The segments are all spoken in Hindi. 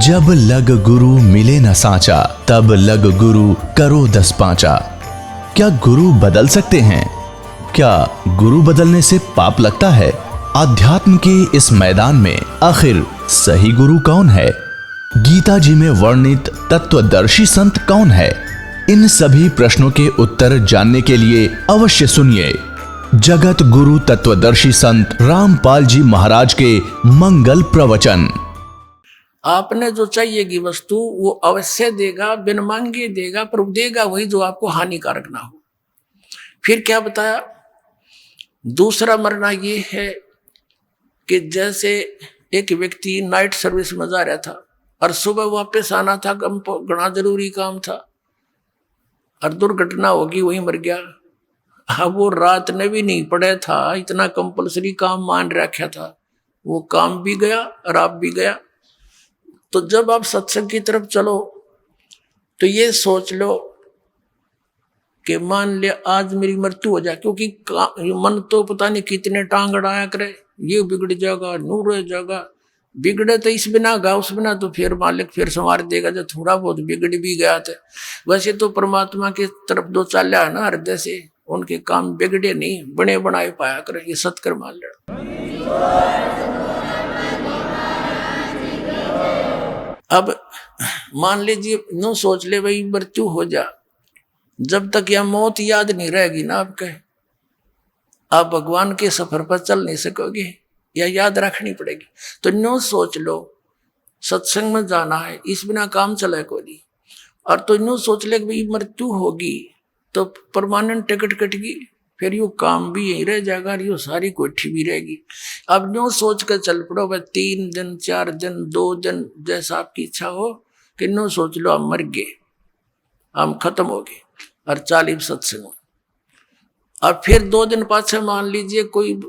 जब लग गुरु मिले न साचा, तब लग गुरु करो 10 पांचा। क्या गुरु बदल सकते हैं? क्या गुरु बदलने से पाप लगता है? अध्यात्म के इस मैदान में आखिर सही गुरु कौन है? गीता जी में वर्णित तत्वदर्शी संत कौन है? इन सभी प्रश्नों के उत्तर जानने के लिए अवश्य सुनिए जगत गुरु तत्वदर्शी संत रामपाल जी महाराज के मंगल प्रवचन। आपने जो चाहिएगी वस्तु वो अवश्य देगा, बिन मांगे देगा, पर देगा वही जो आपको हानिकारक ना हो। फिर क्या बताया? दूसरा मरना ये है कि जैसे एक व्यक्ति नाइट सर्विस में जा रहा था और सुबह वापस आना था, घना जरूरी काम था और दुर्घटना होगी, वही मर गया। अब वो रात ने भी नहीं पड़ा था, इतना कंपलसरी काम मान रखा था, वो काम भी गया और आप भी गया। तो जब आप सत्संग की तरफ चलो तो ये सोच लो कि मान लिया आज मेरी मृत्यु हो जाए, क्योंकि मन तो पता नहीं कितने टांग अड़ाया करे, ये बिगड़ जाएगा, नूर रह जाएगा। बिगड़े तो इस बिना गा, उस बिना तो फिर मालिक फिर संवार देगा। जो थोड़ा बहुत बिगड़ भी गया था, वैसे तो परमात्मा की तरफ दो चाल्या है ना हृदय से, उनके काम बिगड़े नहीं, बने बनाए पाया करे। ये सत्कर मान लेना। अब मान लीजिए नो सोच ले भाई मृत्यु हो जा, जब तक यह मौत याद नहीं रहेगी ना आपके, आप भगवान के सफर पर चल नहीं सकोगे, या याद रखनी पड़ेगी। तो नो सोच लो सत्संग में जाना है, इस बिना काम चले को नहीं। और तो नो सोच ले कि भाई मृत्यु होगी तो परमानेंट टिकट कटेगी, फिर यू काम भी यही रह जाएगा, यू सारी कोठी भी रहेगी। अब न्यू सोच कर चल पड़ो भाई 3 दिन 4 दिन 2 दिन जैसा आपकी इच्छा हो, कि न्यू सोच लो हम मर गए, हम खत्म हो गए और 40 सत्संग। और फिर 2 दिन पाछे मान लीजिए कोई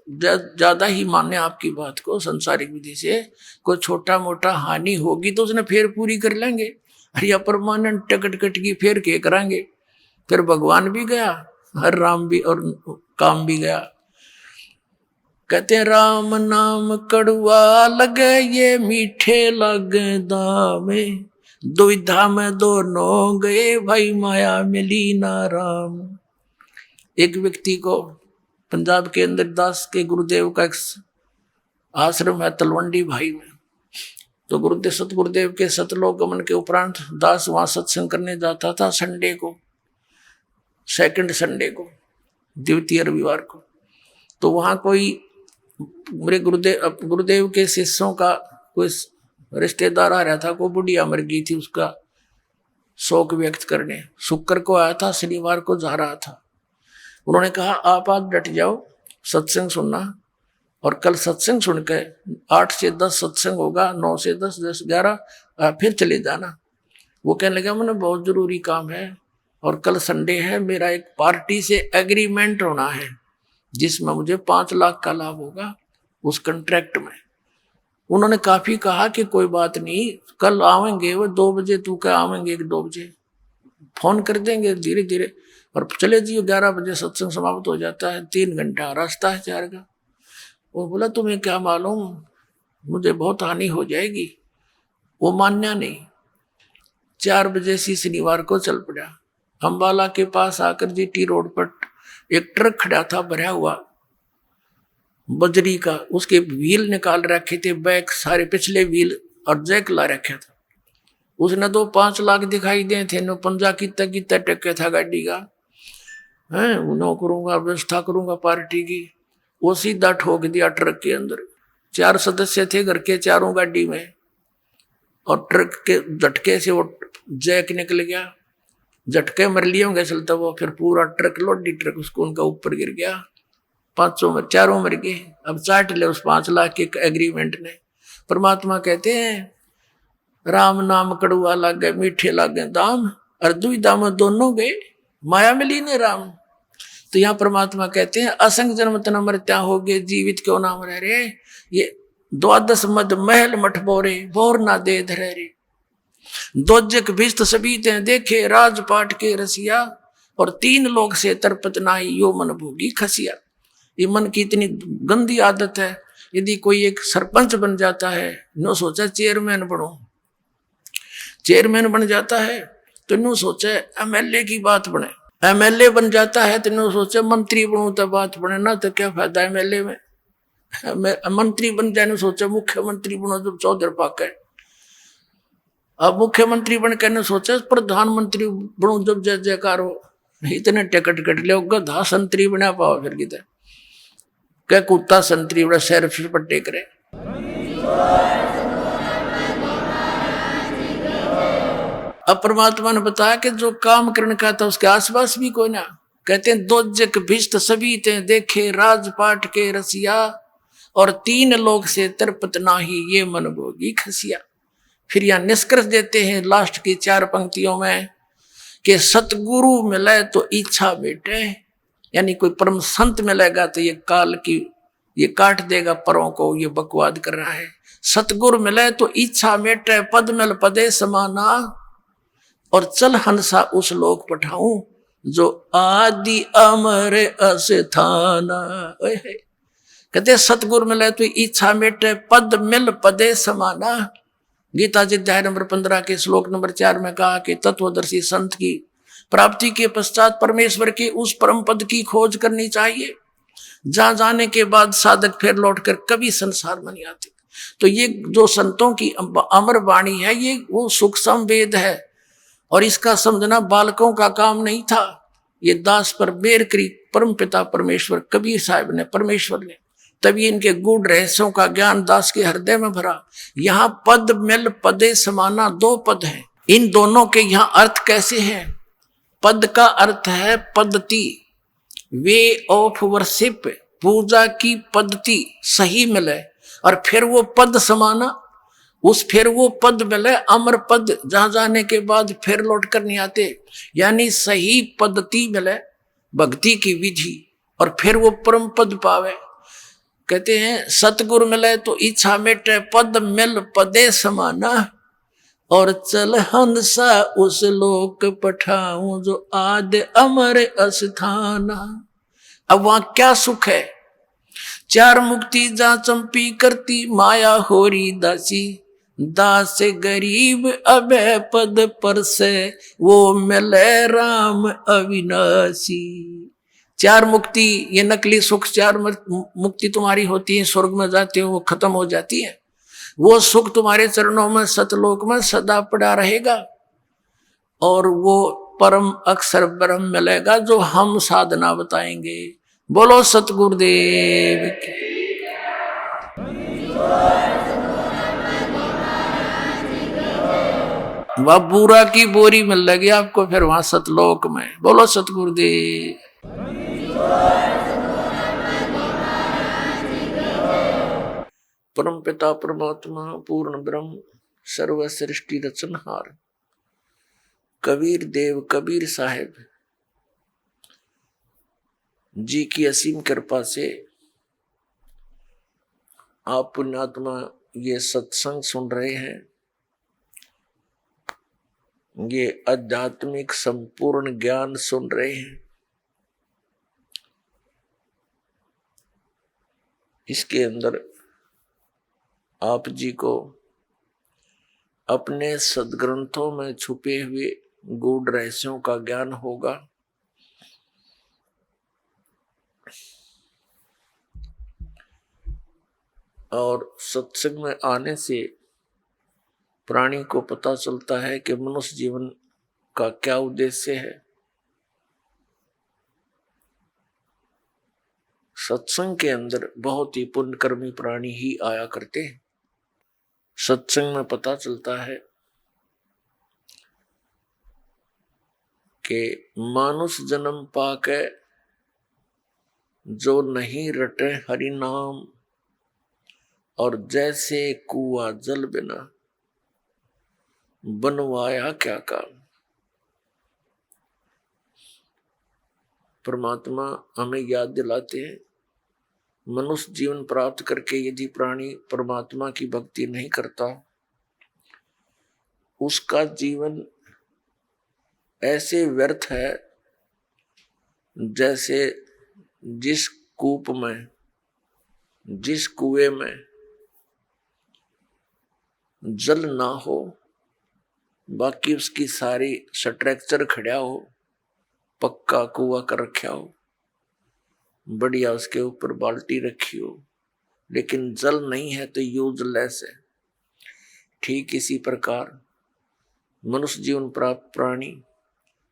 ज्यादा ही माने आपकी बात को संसारिक विधि से, कोई छोटा मोटा हानि होगी तो उसने फिर पूरी कर लेंगे। अरे या परमानेंट टिकट कटगी फिर क्या कराएंगे? फिर भगवान भी गया हर राम भी और काम भी गया। कहते हैं राम नाम कड़वा लगे ये मीठे लगे दामे, दुविधा में दोनों गए भाई माया मिली ना राम। एक व्यक्ति को पंजाब के अंदर दास के गुरुदेव का एक आश्रम है तलवंडी भाई में। तो गुरुदेव सतगुरुदेव के सतलोक गमन के उपरांत दास वहां सत्संग करने जाता था संडे को, सेकंड संडे को, द्वितीय रविवार को। तो वहां कोई मेरे गुरुदेव के शिष्यों का कोई रिश्तेदार आ रहा था, कोई बुढ़िया मर गई थी, उसका शोक व्यक्त करने शुक्र को आया था, शनिवार को जा रहा था। उन्होंने कहा आप आज डट जाओ, सत्संग सुनना, और कल सत्संग सुन के 8 से 10 सत्संग होगा, 9 से 10, 10 11 फिर चले जाना। वो कहने लगा मैंने बहुत जरूरी काम है और कल संडे है, मेरा एक पार्टी से एग्रीमेंट होना है जिसमें मुझे 5 लाख का लाभ होगा उस कॉन्ट्रैक्ट में। उन्होंने काफी कहा कि कोई बात नहीं, कल आवेंगे वो 2 बजे, तू क्या आवेंगे 1-2 बजे, फोन कर देंगे धीरे धीरे, और चले जियो 11 बजे सत्संग समाप्त हो जाता है, 3 घंटा रास्ता है 4 का। वो बोला तुम्हें क्या मालूम, मुझे बहुत हानि हो जाएगी। वो मान्या नहीं, 4 बजे से शनिवार को चल पड़ा। अम्बाला के पास आकर जीटी रोड पर एक ट्रक खड़ा था भरा हुआ बजरी का, उसके व्हील निकाल रखे थे, बैक सारे पिछले व्हील और जैक ला रखा था। उसने तो 5 लाख दिखाई दे थे, नो पंजा कितना टक्के था गाड़ी का है, नो करूंगा व्यवस्था करूंगा पार्टी की। वो सीधा ठोक दिया ट्रक के अंदर। 4 सदस्य थे घर के, चारों गाड़ी में, और ट्रक के झटके से वो जैक निकल गया, झटके मर लिए होंगे चलता वो, फिर पूरा ट्रक लोडी ट्रक उसको उनका ऊपर गिर गया, 4 मर गए। अब चाट ले उस 5 लाख के एग्रीमेंट ने। परमात्मा कहते हैं राम नाम कड़वा लागे मीठे लागे दाम, और दुविधा में दोनों गए माया मिली ने राम। तो यहाँ परमात्मा कहते हैं असंग जन्म तना मरत्या हो गए, जीवित क्यों नाम रह रे, ये 12 मद महल मठ बोरे, बोर ना दे धरे रे। दोजक भिस्त सभी ते देखे राजपाट के रसिया, और 3 लोग से तरपत नाई यो मन भोगी खसिया। ये मन की इतनी गंदी आदत है यदि कोई एक सरपंच बन जाता है, नो सोचा चेयरमैन बनो, चेयरमैन बन जाता है तो नो सोचे एमएलए की बात बने, एमएलए बन जाता है तो नो सोचे मंत्री बनूं तो बात बने ना, तो क्या फायदा एमएलए में। मंत्री बन जाने सोचे मुख्यमंत्री बनो जब चौधर पाके, अब मुख्यमंत्री बन के सोचे प्रधानमंत्री बनू जब जय जयकार हो, इतने टिकट कट ले गधा संतरी बना पाओ, फिर कितने क्या कुत्ता संतरी बड़ा सैर फिर पट्टे करे। अब परमात्मा ने बताया कि जो काम करने का था उसके आसपास भी कोई ना, कहते हैं दो जग भिष्ट सभी ते देखे राजपाट के रसिया, और तीन लोग से तरपत नाही ये मन भोगी खसिया। फिर यह निष्कर्ष देते हैं लास्ट की 4 पंक्तियों में कि सतगुरु मिले तो इच्छा बेटे, यानी कोई परम संत मिलेगा तो ये काल की ये काट देगा परों को, ये बकवाद कर रहा है। सतगुरु मिले तो इच्छा मेटे पद मिल पदे समाना, और चल हंसा उस लोक पठाऊं जो आदि अमर अस्थाना। कहते सतगुरु मिले तो इच्छा मेटे पद मिल पदे समाना। गीता जी अध्याय नंबर 15 के श्लोक नंबर 4 में कहा कि तत्वदर्शी संत की प्राप्ति के पश्चात परमेश्वर के उस परम पद की खोज करनी चाहिए, जहां जाने के बाद साधक फिर लौटकर कभी संसार में नहीं आते। तो ये जो संतों की अमर वाणी है, ये वो सूक्ष्म वेद है, और इसका समझना बालकों का काम नहीं था। ये दास पर बेर करी परम पिता परमेश्वर कबीर साहब ने, परमेश्वर ने, तभी इनके गूढ़ रहस्यों का ज्ञान दास के हृदय में भरा। यहाँ पद मिल पदे समाना 2 पद हैं, इन दोनों के यहाँ अर्थ कैसे हैं? पद का अर्थ है पद्धति, वे ऑफ वर्शिप, पूजा की पद्धति सही मिले, और फिर वो पद समाना, फिर वो पद मिले अमर पद, जहां जाने के बाद फिर लौट कर नहीं आते, यानी सही पद्धति मिले भक्ति की विधि, और फिर वो परम पद पावे। कहते हैं सतगुरु मिले तो इच्छा मेटे पद मिल पदे समाना, और चल हंसा उस लोक पठाऊं जो आदि अमर अस्थाना। अब वहां क्या सुख है? 4 मुक्ति जा चंपी करती माया होरी दासी, दास गरीब अभय पद पर से वो मिले राम अविनाशी। 4 मुक्ति, ये नकली सुख 4 मुक्ति तुम्हारी होती है, स्वर्ग में जाते हो वो खत्म हो जाती है। वो सुख तुम्हारे चरणों में सतलोक में सदा पड़ा रहेगा, और वो परम अक्षर ब्रह्म मिलेगा जो हम साधना बताएंगे। बोलो सतगुरुदेव की। वह बूरा की बोरी मिल लगी आपको फिर वहां सतलोक में। बोलो सतगुरुदेव। परम पिता परमात्मा पूर्ण ब्रह्म सर्व सृष्टि रचनहार कबीर देव कबीर साहेब जी की असीम कृपा से आप पुण्यात्मा ये सत्संग सुन रहे हैं, ये आध्यात्मिक संपूर्ण ज्ञान सुन रहे हैं। इसके अंदर आप जी को अपने सदग्रंथों में छुपे हुए गूढ़ रहस्यों का ज्ञान होगा। और सत्संग में आने से प्राणी को पता चलता है कि मनुष्य जीवन का क्या उद्देश्य है। सत्संग के अंदर बहुत ही पुण्यकर्मी प्राणी ही आया करते हैं। सत्संग में पता चलता है कि मानुष जन्म पाके जो नहीं रटे हरि नाम, और जैसे कुआ जल बिना बनवाया क्या काम। परमात्मा हमें याद दिलाते हैं, मनुष्य जीवन प्राप्त करके यदि प्राणी परमात्मा की भक्ति नहीं करता, उसका जीवन ऐसे व्यर्थ है जैसे जिस कूप में जिस कुएं में जल ना हो, बाकी उसकी सारी स्ट्रक्चर खड़ा हो, पक्का कुआ कर रखा हो, बढ़िया उसके ऊपर बाल्टी रखी हो, लेकिन जल नहीं है तो यूजलेस है। ठीक इसी प्रकार मनुष्य जीवन प्राप्त प्राणी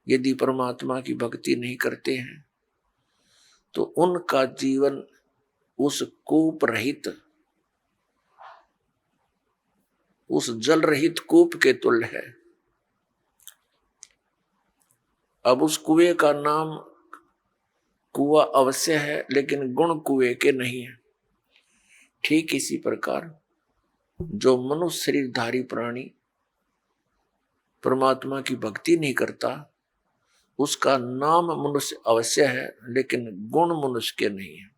यदि परमात्मा की भक्ति नहीं करते हैं तो उनका जीवन उस कूप रहित, उस जल रहित कूप के तुल्य है। अब उस कुएं का नाम कुआ अवश्य है, लेकिन गुण कुएं के नहीं है। ठीक इसी प्रकार जो मनुष्य शरीरधारी प्राणी परमात्मा की भक्ति नहीं करता, उसका नाम मनुष्य अवश्य है, लेकिन गुण मनुष्य के नहीं है।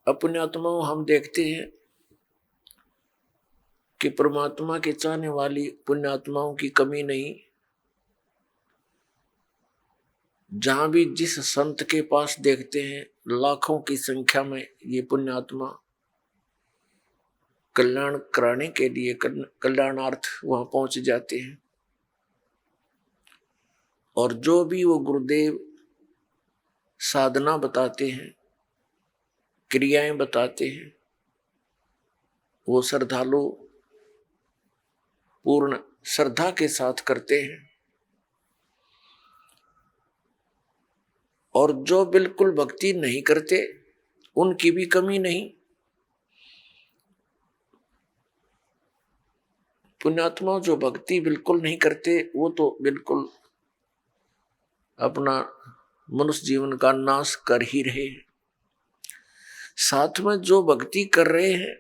अपने आत्माओं हम देखते हैं कि परमात्मा के चाहने वाली पुण्यात्माओं की कमी नहीं। जहां भी जिस संत के पास देखते हैं लाखों की संख्या में ये पुण्यात्मा कल्याण कराने के लिए, कल्याणार्थ वहां पहुंच जाते हैं। और जो भी वो गुरुदेव साधना बताते हैं, क्रियाएं बताते हैं, वो श्रद्धालु पूर्ण श्रद्धा के साथ करते हैं। और जो बिल्कुल भक्ति नहीं करते उनकी भी कमी नहीं। पुण्यात्मा जो भक्ति बिल्कुल नहीं करते वो तो बिल्कुल अपना मनुष्य जीवन का नाश कर ही रहे हैं। साथ में जो भक्ति कर रहे हैं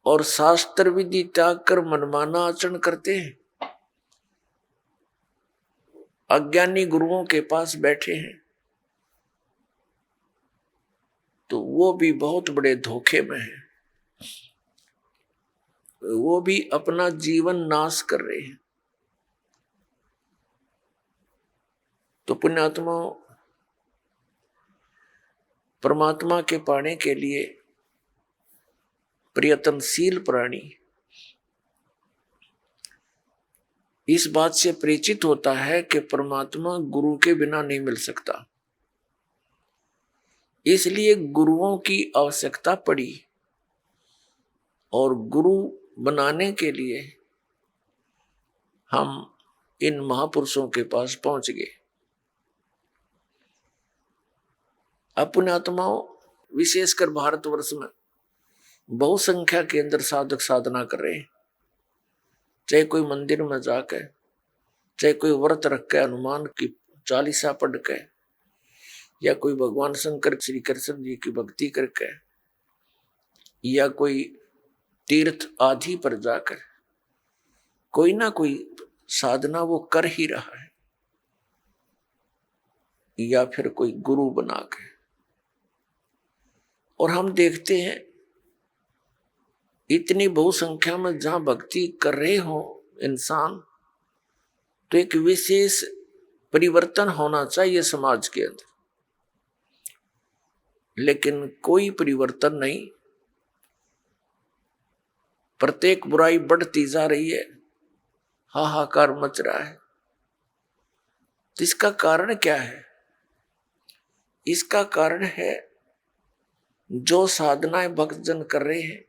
और शास्त्र विधि त्याग कर मनमाना आचरण करते हैं, अज्ञानी गुरुओं के पास बैठे हैं, तो वो भी बहुत बड़े धोखे में हैं। वो भी अपना जीवन नाश कर रहे हैं। तो पुण्यात्मा परमात्मा के पाने के लिए प्रयत्नशील प्राणी इस बात से परिचित होता है कि परमात्मा गुरु के बिना नहीं मिल सकता, इसलिए गुरुओं की आवश्यकता पड़ी। और गुरु बनाने के लिए हम इन महापुरुषों के पास पहुंच गए। पुण्यात्माओं विशेषकर भारतवर्ष में बहुसंख्या के अंदर साधक साधना कर रहे हैं। चाहे कोई मंदिर में जाकर, चाहे कोई व्रत रख के हनुमान की चालीसा पढ़ के, या कोई भगवान शंकर श्री कृष्ण जी की भक्ति करके, या कोई तीर्थ आदि पर जाकर कोई ना कोई साधना वो कर ही रहा है, या फिर कोई गुरु बना के। और हम देखते हैं इतनी बहुसंख्या में जहां भक्ति कर रहे हो इंसान, तो एक विशेष परिवर्तन होना चाहिए समाज के अंदर, लेकिन कोई परिवर्तन नहीं। प्रत्येक बुराई बढ़ती जा रही है, हाहाकार मच रहा है। तो इसका कारण क्या है? इसका कारण है जो साधनाएं भक्तजन कर रहे हैं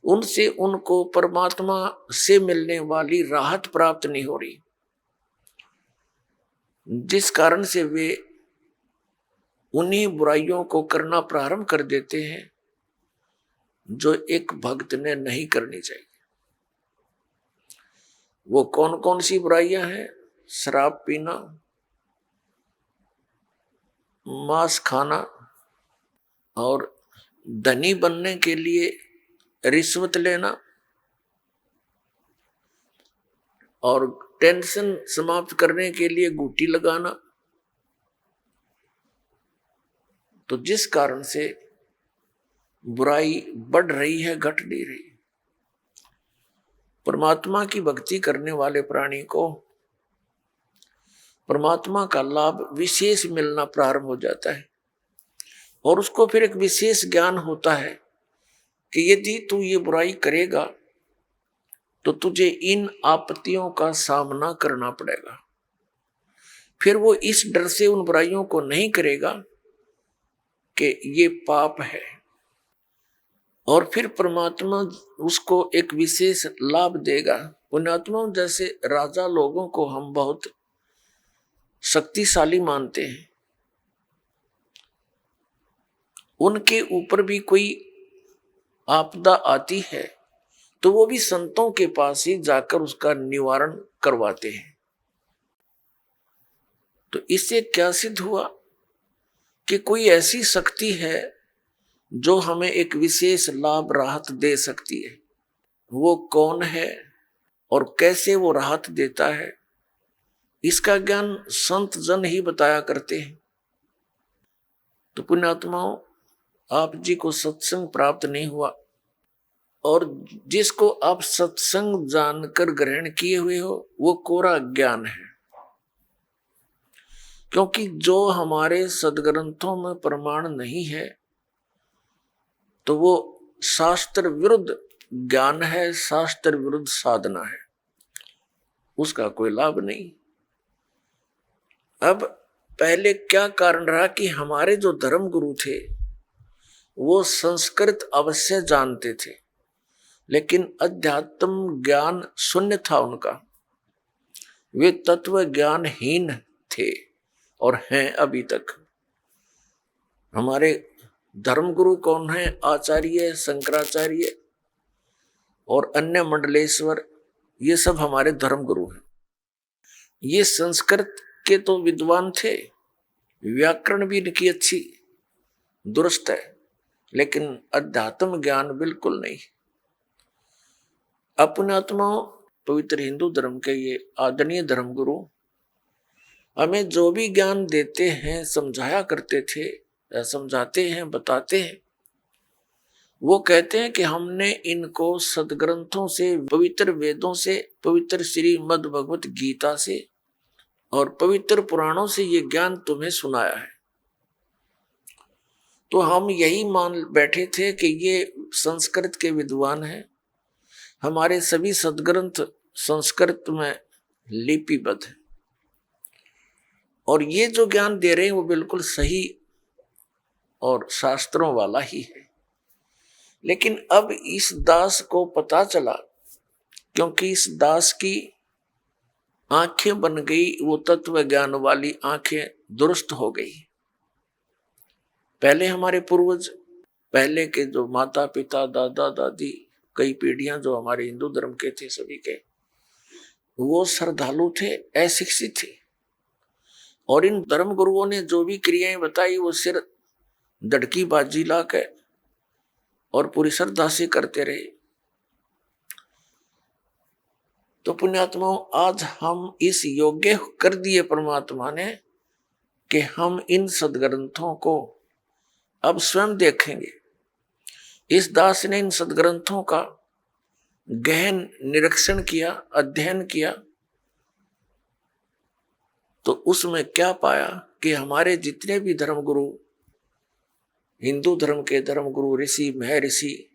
उनसे उनको परमात्मा से मिलने वाली राहत प्राप्त नहीं हो रही, जिस कारण से वे उन्हीं बुराइयों को करना प्रारंभ कर देते हैं जो एक भक्त ने नहीं करनी चाहिए। वो कौन कौन सी बुराइयां हैं? शराब पीना, मांस खाना, और धनी बनने के लिए रिश्वत लेना, और टेंशन समाप्त करने के लिए गुटी लगाना। तो जिस कारण से बुराई बढ़ रही है, घट नहीं रही। परमात्मा की भक्ति करने वाले प्राणी को परमात्मा का लाभ विशेष मिलना प्रारंभ हो जाता है, और उसको फिर एक विशेष ज्ञान होता है कि यदि तू ये बुराई करेगा तो तुझे इन आपत्तियों का सामना करना पड़ेगा। फिर वो इस डर से उन बुराइयों को नहीं करेगा कि ये पाप है, और फिर परमात्मा उसको एक विशेष लाभ देगा। पुण्यात्मा जैसे राजा लोगों को हम बहुत शक्तिशाली मानते हैं, उनके ऊपर भी कोई आपदा आती है तो वो भी संतों के पास ही जाकर उसका निवारण करवाते हैं। तो इससे क्या सिद्ध हुआ कि कोई ऐसी शक्ति है जो हमें एक विशेष लाभ राहत दे सकती है। वो कौन है और कैसे वो राहत देता है, इसका ज्ञान संत जन ही बताया करते हैं। तो पुण्यात्माओं, आप जी को सत्संग प्राप्त नहीं हुआ, और जिसको आप सत्संग जानकर ग्रहण किए हुए हो वो कोरा ज्ञान है। क्योंकि जो हमारे सदग्रंथों में प्रमाण नहीं है तो वो शास्त्र विरुद्ध ज्ञान है, शास्त्र विरुद्ध साधना है, उसका कोई लाभ नहीं। अब पहले क्या कारण रहा कि हमारे जो धर्म गुरु थे वो संस्कृत अवश्य जानते थे, लेकिन अध्यात्म ज्ञान शून्य था उनका। वे तत्व ज्ञानहीन थे और हैं अभी तक। हमारे धर्मगुरु कौन है? आचार्य, शंकराचार्य और अन्य मंडलेश्वर, ये सब हमारे धर्मगुरु हैं। ये संस्कृत के तो विद्वान थे, व्याकरण भी इनकी अच्छी दुरुस्त है, लेकिन अध्यात्म ज्ञान बिल्कुल नहीं। अपने आत्माओं, पवित्र हिंदू धर्म के ये आदरणीय धर्मगुरु हमें जो भी ज्ञान देते हैं, समझाया करते थे, या समझाते हैं, बताते हैं, वो कहते हैं कि हमने इनको सदग्रंथों से, पवित्र वेदों से, पवित्र श्रीमद् भगवत गीता से और पवित्र पुराणों से ये ज्ञान तुम्हें सुनाया है। तो हम यही मान बैठे थे कि ये संस्कृत के विद्वान हैं, हमारे सभी सदग्रंथ संस्कृत में लिपिबद्ध है, और ये जो ज्ञान दे रहे हैं वो बिल्कुल सही और शास्त्रों वाला ही है। लेकिन अब इस दास को पता चला, क्योंकि इस दास की आंखें बन गई, वो तत्व ज्ञान वाली आंखें दुरुस्त हो गई। पहले हमारे पूर्वज, पहले के जो माता पिता, दादा दादी, कई पीढ़ियां जो हमारे हिंदू धर्म के थे, सभी के, वो श्रद्धालु थे, अशिक्षित थे, और इन धर्म गुरुओं ने जो भी क्रियाएं बताई वो सिर दड़की बाजी ला के और पूरी श्रद्धा से करते रहे। तो पुण्यात्माओं, आज हम इस योग्य कर दिए परमात्मा ने कि हम इन सदग्रंथों को अब स्वयं देखेंगे। इस दास ने इन सदग्रंथों का गहन निरीक्षण किया, अध्ययन किया, तो उसमें क्या पाया कि हमारे जितने भी धर्मगुरु, हिंदू धर्म के धर्मगुरु, ऋषि, महर्षि,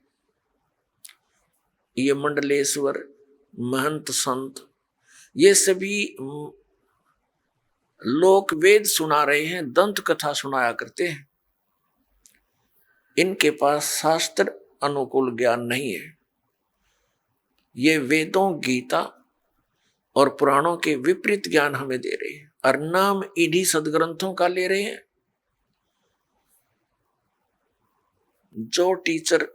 ये मंडलेश्वर, महंत, संत, ये सभी लोक वेद सुना रहे हैं, दंत कथा सुनाया करते हैं। इनके पास शास्त्र अनुकूल ज्ञान नहीं है। ये वेदों, गीता और पुराणों के विपरीत ज्ञान हमें दे रहे हैं, और नाम इन्हीं सदग्रंथों का ले रहे हैं। जो टीचर,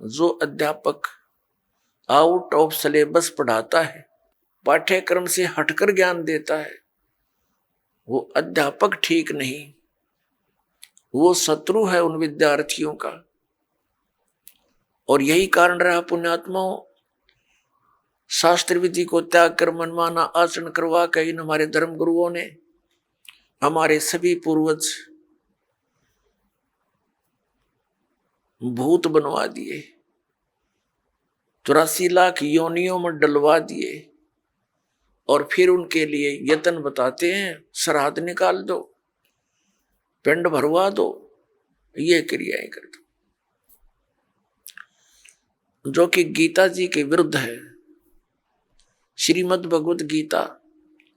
जो अध्यापक आउट ऑफ सिलेबस पढ़ाता है, पाठ्यक्रम से हटकर ज्ञान देता है, वो अध्यापक ठीक नहीं, वो शत्रु है उन विद्यार्थियों का। और यही कारण रहा पुण्यात्माओं, शास्त्र विधि को त्याग कर मनमाना आचरण करवा कर इन हमारे धर्म गुरुओं ने हमारे सभी पूर्वज भूत बनवा दिए, 84 लाख योनियों में डलवा दिए, और फिर उनके लिए यत्न बताते हैं, श्राद्ध निकाल दो, पिंड भरवा दो, ये क्रियाएं कर दो, जो कि गीता जी के विरुद्ध है। श्रीमद् भगवत गीता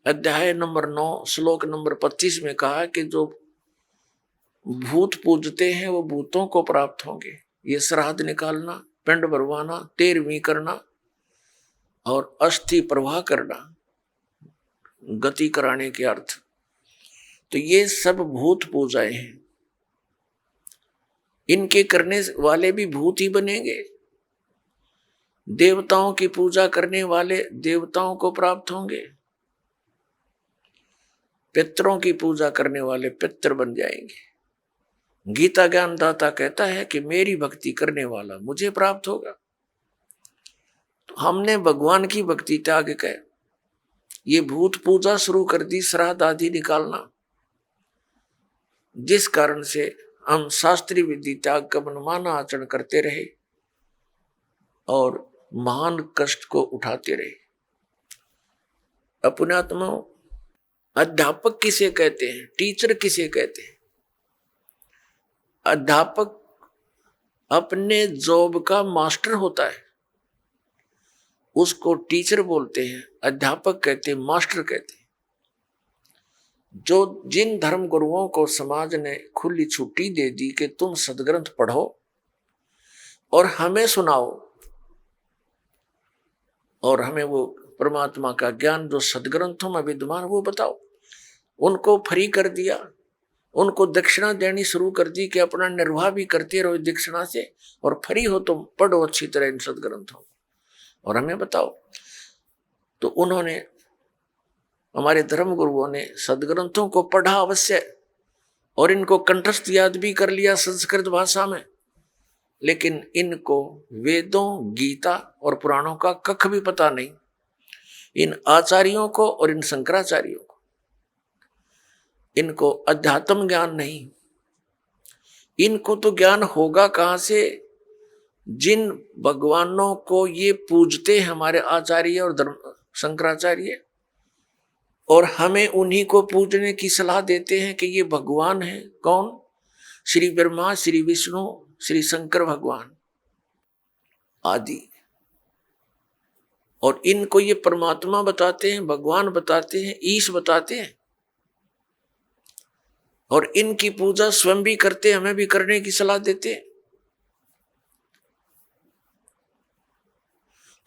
अध्याय नंबर 9 श्लोक नंबर 25 में कहा कि जो भूत पूजते हैं वो भूतों को प्राप्त होंगे। ये श्राद्ध निकालना, पिंड भरवाना, 13वीं करना और अस्थि प्रवाह करना, गति कराने के अर्थ, तो ये सब भूत पूजाएं हैं। इनके करने वाले भी भूत ही बनेंगे। देवताओं की पूजा करने वाले देवताओं को प्राप्त होंगे, पितरों की पूजा करने वाले पितर बन जाएंगे। गीता ज्ञानदाता कहता है कि मेरी भक्ति करने वाला मुझे प्राप्त होगा। तो हमने भगवान की भक्ति त्याग कर ये भूत पूजा शुरू कर दी, श्राद्ध आदि निकालना, जिस कारण से हम शास्त्रीय विधि त्याग का मनमाना आचरण करते रहे और महान कष्ट को उठाते रहे। अपनात्मा अध्यापक किसे कहते हैं, टीचर किसे कहते हैं? अध्यापक अपने जॉब का मास्टर होता है, उसको टीचर बोलते हैं, अध्यापक कहते हैं, मास्टर कहते हैं। जो जिन धर्म गुरुओं को समाज ने खुली छुट्टी दे दी कि तुम सदग्रंथ पढ़ो और हमें सुनाओ और हमें वो परमात्मा का ज्ञान जो सदग्रंथों में विद्यमान वो बताओ, उनको फ्री कर दिया, उनको दक्षिणा देनी शुरू कर दी कि अपना निर्वाह भी करते रहो दक्षिणा से और फ्री हो तुम, पढ़ो अच्छी तरह इन सदग्रंथों और हमें बताओ। तो उन्होंने, हमारे धर्म गुरुओं ने सदग्रंथों को पढ़ा अवश्य और इनको कंठस्थ याद भी कर लिया संस्कृत भाषा में, लेकिन इनको वेदों, गीता और पुराणों का कख भी पता नहीं। इन आचार्यों को और इन शंकराचार्यों को, इनको अध्यात्म ज्ञान नहीं। इनको तो ज्ञान होगा कहां से? जिन भगवानों को ये पूजते हैं हमारे आचार्य और धर्म शंकराचार्य, और हमें उन्हीं को पूजने की सलाह देते हैं कि ये भगवान है। कौन? श्री ब्रह्मा, श्री विष्णु, श्री शंकर भगवान आदि। और इनको ये परमात्मा बताते हैं, भगवान बताते हैं, ईश बताते हैं और इनकी पूजा स्वयं भी करते, हमें भी करने की सलाह देते हैं।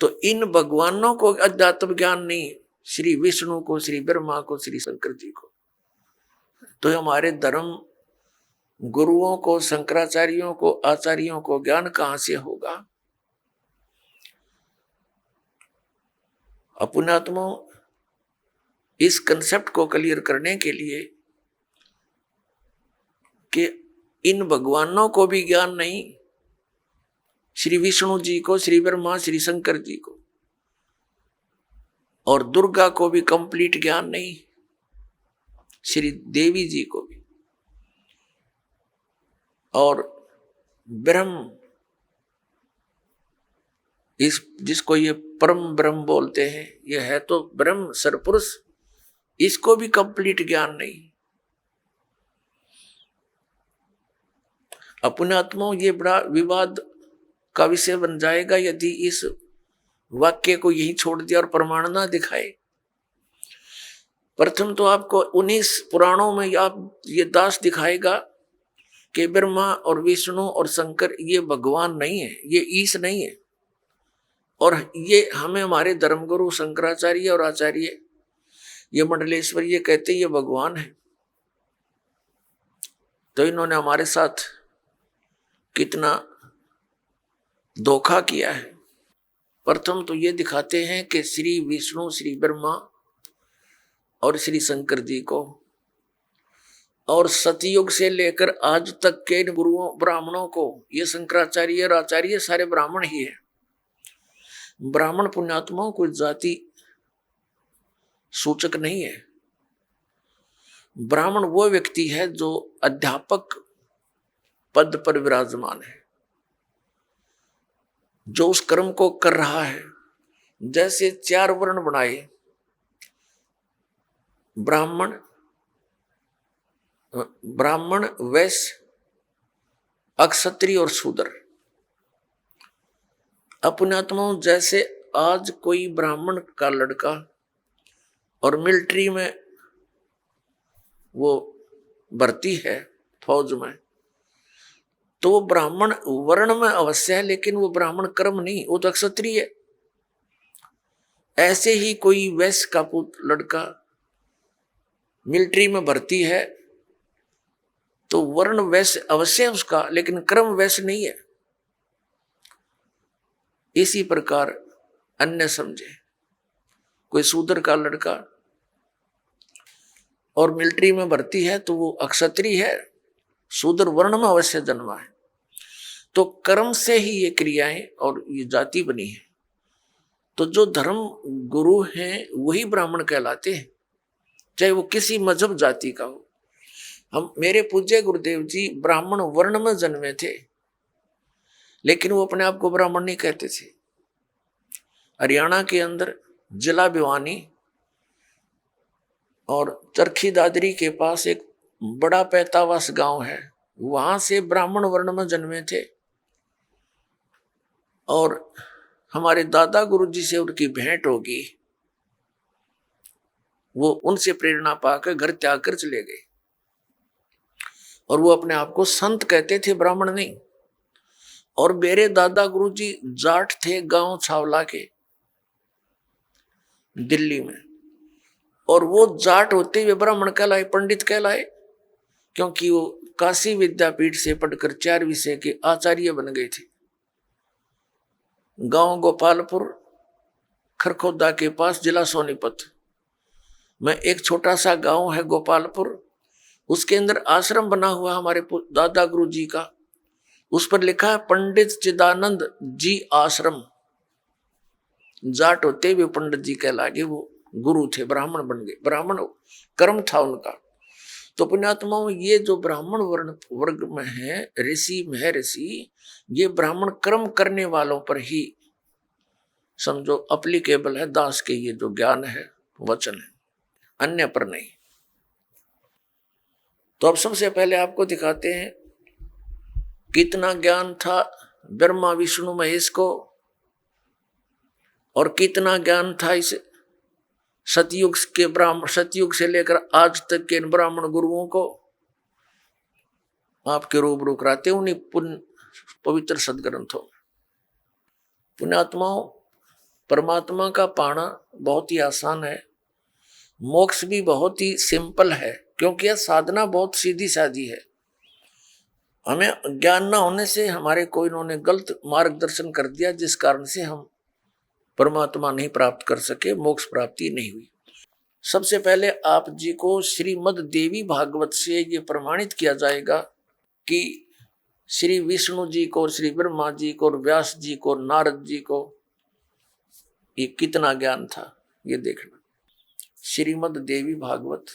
तो इन भगवानों को अध्यात्म ज्ञान नहीं, श्री विष्णु को, श्री ब्रह्मा को, श्री शंकर जी को। तो हमारे धर्म गुरुओं को, शंकराचार्यों को, आचार्यों को ज्ञान कहां से होगा? अपनात्मा इस कंसेप्ट को क्लियर करने के लिए कि इन भगवानों को भी ज्ञान नहीं, श्री विष्णु जी को, श्री ब्रह्मा, श्री शंकर जी को, और दुर्गा को भी कंप्लीट ज्ञान नहीं, श्री देवी जी को भी, और ब्रह्म, इस जिसको ये परम ब्रह्म बोलते हैं, ये है तो ब्रह्म सरपुरुष, इसको भी कंप्लीट ज्ञान नहीं। अपने आत्माओं ये बड़ा विवाद का विषय बन जाएगा यदि इस वाक्य को यही छोड़ दिया और प्रमाण ना दिखाए। प्रथम तो आपको 19 पुराणों में आप ये दास दिखाएगा कि ब्रह्मा और विष्णु और शंकर ये भगवान नहीं है, ये ईश नहीं है, और ये हमें हमारे धर्मगुरु शंकराचार्य और आचार्य ये मंडलेश्वर ये कहते ये भगवान है। तो इन्होंने हमारे साथ कितना धोखा किया है। प्रथम तो ये दिखाते हैं कि श्री विष्णु, श्री ब्रह्मा और श्री शंकर जी को, और सतयुग से लेकर आज तक के गुरुओं ब्राह्मणों को, ये शंकराचार्य और आचार्य सारे ब्राह्मण ही है। ब्राह्मण पुण्यात्माओं को जाति सूचक नहीं है। ब्राह्मण वो व्यक्ति है जो अध्यापक पद पर विराजमान है, जो उस कर्म को कर रहा है। जैसे 4 वर्ण बनाए, ब्राह्मण, वैश्य, अक्षत्रिय और शूद्र। अपने आत्माओं, जैसे आज कोई ब्राह्मण का लड़का और मिलिट्री में वो भर्ती है फौज में, तो वो ब्राह्मण वर्ण में अवश्य है, लेकिन वो ब्राह्मण कर्म नहीं, वो तो क्षत्रिय है। ऐसे ही कोई वैश्य का पुत्र लड़का मिलिट्री में भर्ती है, तो वर्ण वैश्य अवश्य है उसका, लेकिन कर्म वैश्य नहीं है। इसी प्रकार अन्य समझे, कोई शूद्र का लड़का और मिलिट्री में भर्ती है तो वो अक्षत्रिय है, शूद्र वर्ण में अवश्य जन्मा है। तो कर्म से ही ये क्रियाएं और ये जाति बनी है। तो जो धर्म गुरु हैं वही ब्राह्मण कहलाते हैं, चाहे वो किसी मजहब जाति का हो। हम, मेरे पूज्य गुरुदेव जी ब्राह्मण वर्ण में जन्मे थे, लेकिन वो अपने आप को ब्राह्मण नहीं कहते थे। हरियाणा के अंदर जिला भिवानी और चरखी दादरी के पास एक बड़ा पैतावास गांव है, वहां से ब्राह्मण वर्ण में जन्मे थे। और हमारे दादा गुरुजी से उनकी भेंट होगी, वो उनसे प्रेरणा पाकर घर त्याग कर चले गए। और वो अपने आप को संत कहते थे, ब्राह्मण नहीं। और मेरे दादा गुरुजी जाट थे, गांव छावला के दिल्ली में। और वो जाट होते हुए ब्राह्मण कहलाए, पंडित कहलाए, क्योंकि वो काशी विद्यापीठ से पढ़कर 4 विषय के आचार्य बन गए थे। गांव गोपालपुर, खरखोदा के पास, जिला सोनीपत में एक छोटा सा गांव है गोपालपुर। उसके अंदर आश्रम बना हुआ हमारे दादा गुरु जी का। उस पर लिखा है पंडित चिदानंद जी आश्रम। जाट होते हुए पंडित जी कहलागे, वो गुरु थे, ब्राह्मण बन गए। ब्राह्मण कर्म था उनका। तो पुण्यात्माओं, ये जो ब्राह्मण वर्ण वर्ग में है, ऋषि महर्षि, ये ब्राह्मण कर्म करने वालों पर ही समझो अप्लीकेबल है। दास के ये जो ज्ञान है, वचन है, अन्य पर नहीं। तो अब सबसे पहले आपको दिखाते हैं कितना ज्ञान था ब्रह्मा विष्णु महेश को, और कितना ज्ञान था इस सतयुग के ब्राह्मण, सतयुग से लेकर आज तक के ब्राह्मण गुरुओं को। आपके रूबरू कराते उन्हीं पवित्र सदग्रंथों। पुण्यात्माओं, परमात्मा का पाना बहुत ही आसान है, मोक्ष भी बहुत ही सिंपल है, क्योंकि यह साधना बहुत सीधी सादी है। हमें ज्ञान न होने से हमारे कोई इन्होंने गलत मार्गदर्शन कर दिया, जिस कारण से हम परमात्मा नहीं प्राप्त कर सके, मोक्ष प्राप्ति नहीं हुई। सबसे पहले आप जी को श्रीमद् देवी भागवत से ये प्रमाणित किया जाएगा कि श्री विष्णु जी को, श्री ब्रह्मा जी को, व्यास जी को, नारद जी को ये कितना ज्ञान था, ये देखना। श्रीमद् देवी भागवत,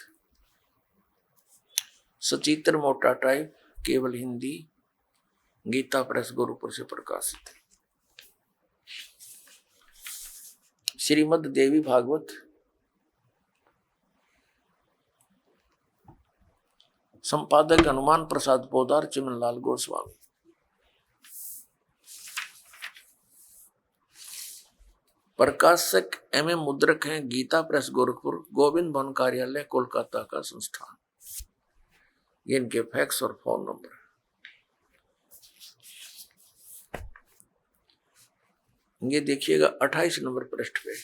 सचित्र मोटा टाइप, केवल हिंदी, गीता प्रेस गोरखपुर से प्रकाशित है। श्रीमद् देवी भागवत, संपादक हनुमान प्रसाद पोदार, चिमनलाल गोस्वामी। प्रकाशक एवं मुद्रक हैं गीता प्रेस गोरखपुर, गोविंद भवन कार्यालय कोलकाता का संस्थान। ये इनके फैक्स और फोन नंबर। ये देखिएगा 28 नंबर पृष्ठ पे,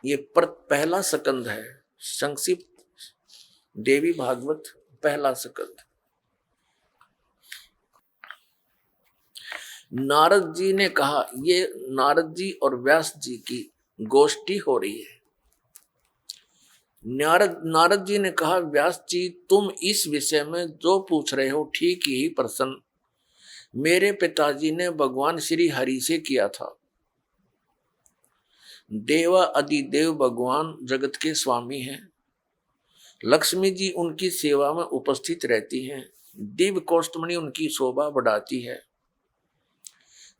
ये पहला स्कंद है, संक्षिप्त देवी भागवत पहला स्कंद। नारद जी ने कहा, ये नारद जी और व्यास जी की गोष्ठी हो रही है। नारद जी ने कहा, व्यास जी तुम इस विषय में जो पूछ रहे हो ठीक ही प्रश्न मेरे पिताजी ने भगवान श्री हरि से किया था। देवा अधिदेव भगवान जगत के स्वामी हैं। लक्ष्मी जी उनकी सेवा में उपस्थित रहती हैं। दिव्य कौस्तुमणि उनकी शोभा बढ़ाती है।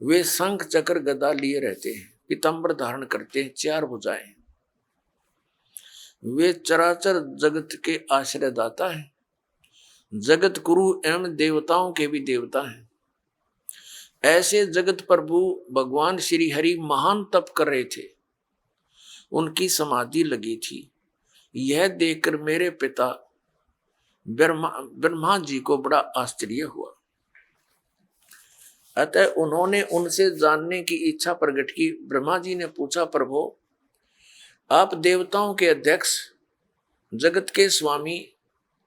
वे शंख चक्र गदा लिए रहते हैं, पीतांबर धारण करते हैं, 4 भुजाएं। वे चराचर जगत के आश्रयदाता हैं। जगत गुरु एवं देवताओं के भी देवता हैं। ऐसे जगत प्रभु भगवान श्री हरि महान तप कर रहे थे, उनकी समाधि लगी थी। यह देखकर मेरे पिता ब्रह्मा जी को बड़ा आश्चर्य हुआ। अतः उन्होंने उनसे जानने की इच्छा प्रकट की। ब्रह्मा जी ने पूछा, प्रभु आप देवताओं के अध्यक्ष, जगत के स्वामी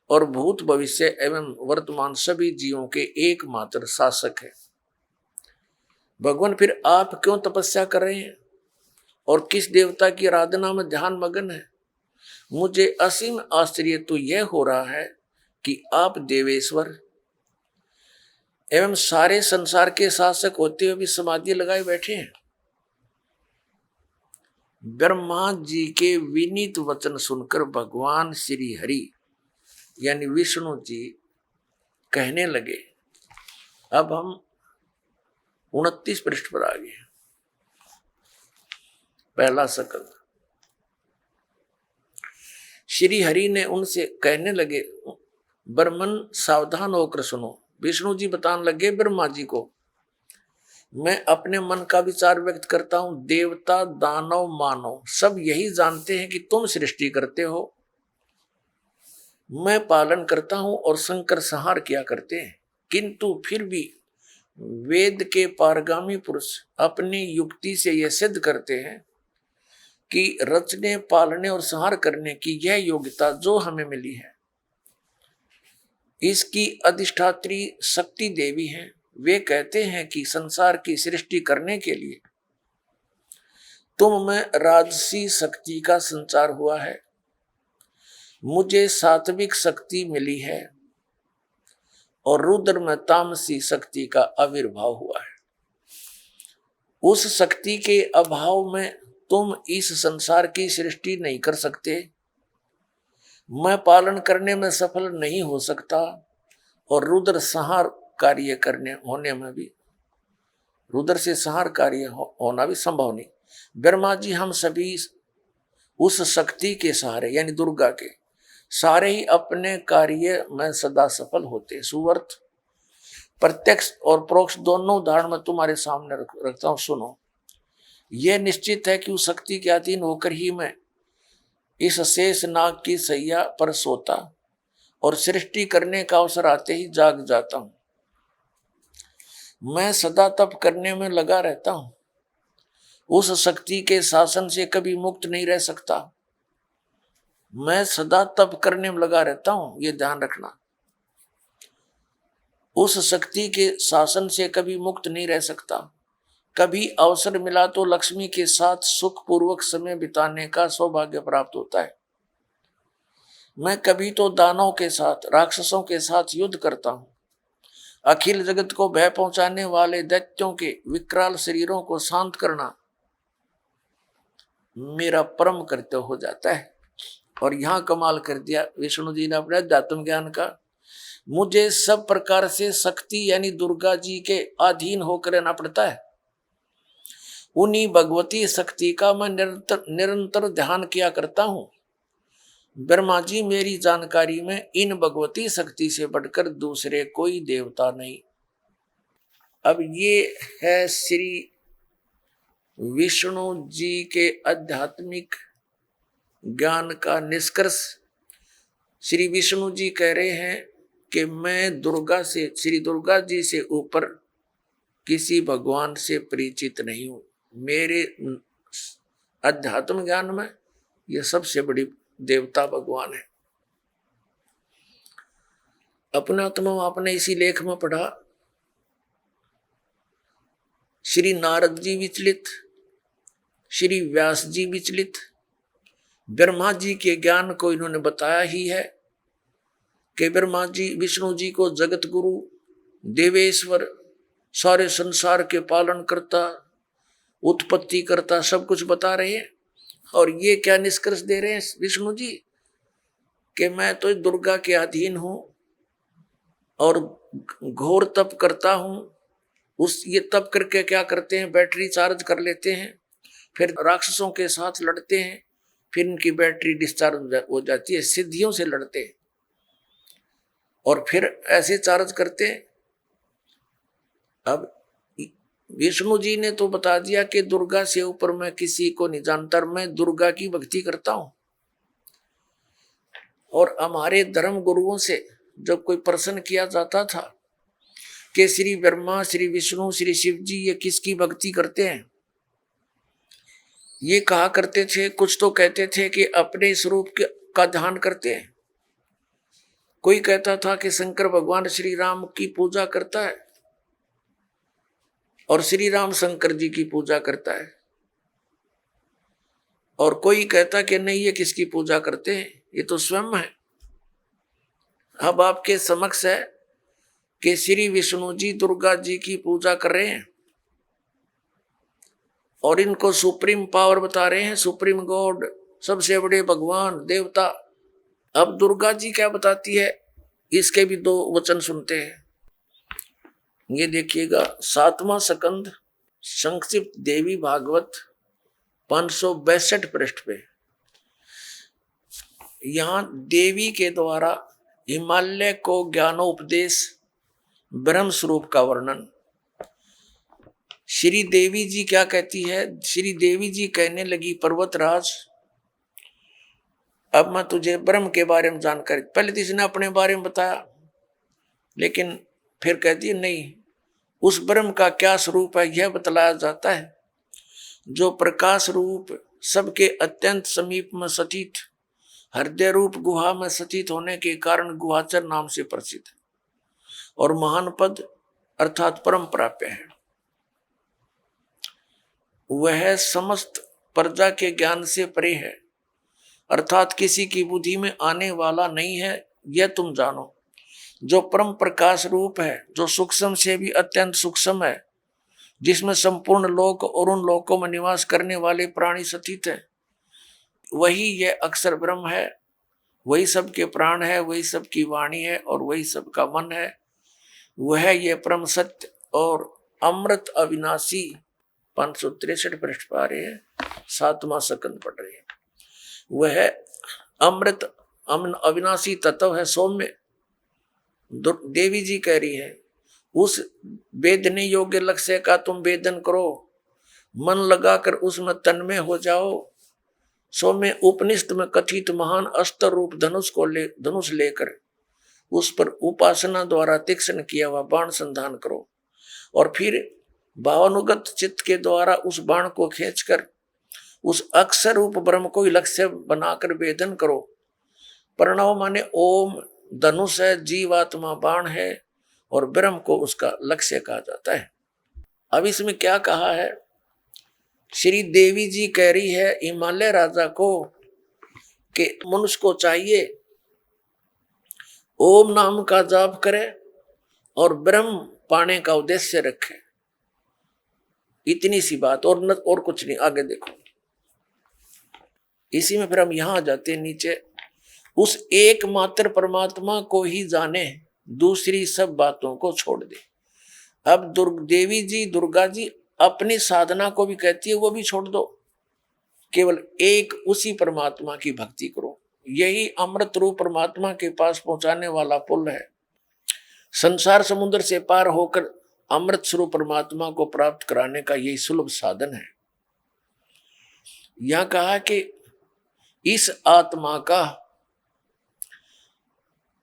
और भूत भविष्य एवं वर्तमान सभी जीवों के एकमात्र शासक है। भगवान फिर आप क्यों तपस्या कर रहे हैं और किस देवता की आराधना में ध्यान मगन है? मुझे असीम आश्चर्य तो यह हो रहा है कि आप देवेश्वर एवं सारे संसार के शासक होते हुए भी समाधि लगाए बैठे हैं। ब्रह्मा जी के विनीत वचन सुनकर भगवान श्री हरि यानी विष्णु जी कहने लगे। अब हम 29 पृष्ठ पर आ गए। पहला सकल। श्री हरि ने उनसे कहने लगे, ब्रह्मन सावधान होकर सुनो। विष्णु जी बताने लगे ब्रह्मा जी को, मैं अपने मन का विचार व्यक्त करता हूं। देवता, दानव, मानव सब यही जानते हैं कि तुम सृष्टि करते हो, मैं पालन करता हूं और शंकर संहार किया करते हैं। किंतु फिर भी वेद के पारगामी पुरुष अपनी युक्ति से यह सिद्ध करते हैं कि रचने, पालने और संहार करने की यह योग्यता जो हमें मिली है, इसकी अधिष्ठात्री शक्ति देवी हैं। वे कहते हैं कि संसार की सृष्टि करने के लिए तुम में राजसी शक्ति का संचार हुआ है, मुझे सात्विक शक्ति मिली है और रुद्र में तामसी शक्ति का आविर्भाव हुआ है। उस शक्ति के अभाव में तुम इस संसार की सृष्टि नहीं कर सकते, मैं पालन करने में सफल नहीं हो सकता और रुद्र संहार कार्य करने होने में भी, रुद्र से संहार कार्य होना भी संभव नहीं। ब्रह्मा जी हम सभी उस शक्ति के सहारे यानी दुर्गा के सारे ही अपने कार्य में सदा सफल होते। सुवर्त प्रत्यक्ष और परोक्ष दोनों उदाहरण में तुम्हारे सामने रखता हूं, सुनो। यह निश्चित है कि उस शक्ति के अधीन होकर ही मैं इस शेष नाग की सैया पर सोता और सृष्टि करने का अवसर आते ही जाग जाता हूं। मैं सदा तप करने में लगा रहता हूं, उस शक्ति के शासन से कभी मुक्त नहीं रह सकता। मैं सदा तप करने में लगा रहता हूं, ये ध्यान रखना। उस शक्ति के शासन से कभी मुक्त नहीं रह सकता। कभी अवसर मिला तो लक्ष्मी के साथ सुखपूर्वक समय बिताने का सौभाग्य प्राप्त होता है। मैं कभी तो दानवों के साथ, राक्षसों के साथ युद्ध करता हूं। अखिल जगत को भय पहुंचाने वाले दैत्यों के विकराल शरीरों को शांत करना मेरा परम कर्तव्य हो जाता है। और यहां कमाल कर दिया विष्णु जी ने अपने अध्यात्म ज्ञान का। मुझे सब प्रकार से शक्ति यानी दुर्गा जी के अधीन होकर रहना पड़ता है। उन्हीं भगवती शक्ति का मैं निरंतर ध्यान किया करता हूं। ब्रह्मा जी, मेरी जानकारी में इन भगवती शक्ति से बढ़कर दूसरे कोई देवता नहीं। अब ये है श्री विष्णु जी के आध्यात्मिक ज्ञान का निष्कर्ष। श्री विष्णु जी कह रहे हैं कि मैं दुर्गा से, श्री दुर्गा जी से ऊपर किसी भगवान से परिचित नहीं हूं। मेरे अध्यात्म ज्ञान में यह सबसे बड़ी देवता भगवान है। अपना तो आपने इसी लेख में पढ़ा, श्री नारद जी विचलित, श्री व्यास जी विचलित, ब्रह्मा जी के ज्ञान को इन्होंने बताया ही है कि ब्रह्मा जी विष्णु जी को जगत गुरु, देवेश्वर, सारे संसार के पालन करता, उत्पत्ति करता, सब कुछ बता रहे हैं। और ये क्या निष्कर्ष दे रहे हैं विष्णु जी कि मैं तो दुर्गा के अधीन हूं और घोर तप करता हूं। ये तप करके क्या करते हैं, बैटरी चार्ज कर लेते हैं, फिर राक्षसों के साथ लड़ते हैं, फिर इनकी बैटरी डिस्चार्ज हो जाती है, सिद्धियों से लड़ते हैं। और फिर ऐसे चार्ज करते हैं। अब विष्णु जी ने तो बता दिया कि दुर्गा से ऊपर मैं किसी को नहीं जानता, मैं दुर्गा की भक्ति करता हूं। और हमारे धर्म गुरुओं से जब कोई प्रश्न किया जाता था कि श्री ब्रह्मा, श्री विष्णु, श्री शिव जी ये किसकी भक्ति करते हैं, ये कहा करते थे, कुछ तो कहते थे कि अपने स्वरूप का ध्यान करते हैं। कोई कहता था कि शंकर भगवान श्री राम की पूजा करता है और श्री राम शंकर जी की पूजा करता है। और कोई कहता कि नहीं, ये किसकी पूजा करते हैं, ये तो स्वयं है। अब आपके समक्ष है कि श्री विष्णु जी दुर्गा जी की पूजा कर रहे हैं और इनको सुप्रीम पावर बता रहे हैं, सुप्रीम गॉड, सबसे बड़े भगवान देवता। अब दुर्गा जी क्या बताती है, इसके भी 2 वचन सुनते हैं। ये देखिएगा 7वां स्कंद संक्षिप्त देवी भागवत 562 पृष्ठ पे। यहां देवी के द्वारा हिमालय को ज्ञानोपदेश ब्रह्म स्वरूप का वर्णन। श्री देवी जी क्या कहती है, श्री देवी जी कहने लगी, पर्वतराज अब मैं तुझे ब्रह्म के बारे में जानकारी, पहले तो इसने अपने बारे में बताया, लेकिन फिर कहती है नहीं, उस ब्रह्म का क्या स्वरूप है यह बतलाया जाता है, जो प्रकाश रूप सबके अत्यंत समीप में स्थित हृदय रूप गुहा में स्थित होने के कारण गुहाचर नाम से प्रसिद्ध है और महान पद अर्थात परम प्राप्य है। वह समस्त प्रजा के ज्ञान से परे है, अर्थात किसी की बुद्धि में आने वाला नहीं है, यह तुम जानो। जो परम प्रकाश रूप है, जो सूक्ष्म से भी अत्यंत सूक्ष्म है, जिसमें संपूर्ण लोक और उन लोकों में निवास करने वाले प्राणी स्थित है, वही यह अक्षर ब्रह्म है, वही सबके प्राण है, वही सबकी वाणी है और वही सबका मन है। वह यह परम सत्य और अमृत अविनाशी 563 पृष्ठ पा रहे हैं, 7वां स्कंद पढ़ रहे हैं। वह अमृत अविनाशी तत्व है, सौम्य। देवी जी कह रही है, उस वेदने योग्य लक्ष्य का तुम वेदन करो, मन लगाकर उसमें तन्मय हो जाओ। सौम्य उपनिषद में कथित महान अस्त्र रूप धनुष लेकर उस पर उपासना द्वारा तीक्ष्ण किया हुआ बाण संधान करो और फिर भावानुगत चित्त के द्वारा उस बाण को खींचकर उस अक्षर रूप ब्रह्म को लक्ष्य बनाकर वेदन करो। प्रणव माने ओम धनुष है, जीवात्मा बाण है और ब्रह्म को उसका लक्ष्य कहा जाता है। अब इसमें क्या कहा है, श्री देवी जी कह रही है हिमालय राजा को कि मनुष्य को चाहिए ओम नाम का जाप करे और ब्रह्म पाने का उद्देश्य रखे। इतनी सी बात और कुछ नहीं। आगे देखो, इसी में फिर हम यहां आ जाते हैं नीचे, उस एकमात्र परमात्मा को ही जाने, दूसरी सब बातों को छोड़ दे। अब देवी जी दुर्गा जी अपनी साधना को भी कहती है वो भी छोड़ दो, केवल एक उसी परमात्मा की भक्ति करो। यही अमृत रूप परमात्मा के पास पहुंचाने वाला पुल है। संसार समुद्र से पार होकर अमृत स्वरूप परमात्मा को प्राप्त कराने का यही सुलभ साधन है। यह कहा कि इस आत्मा का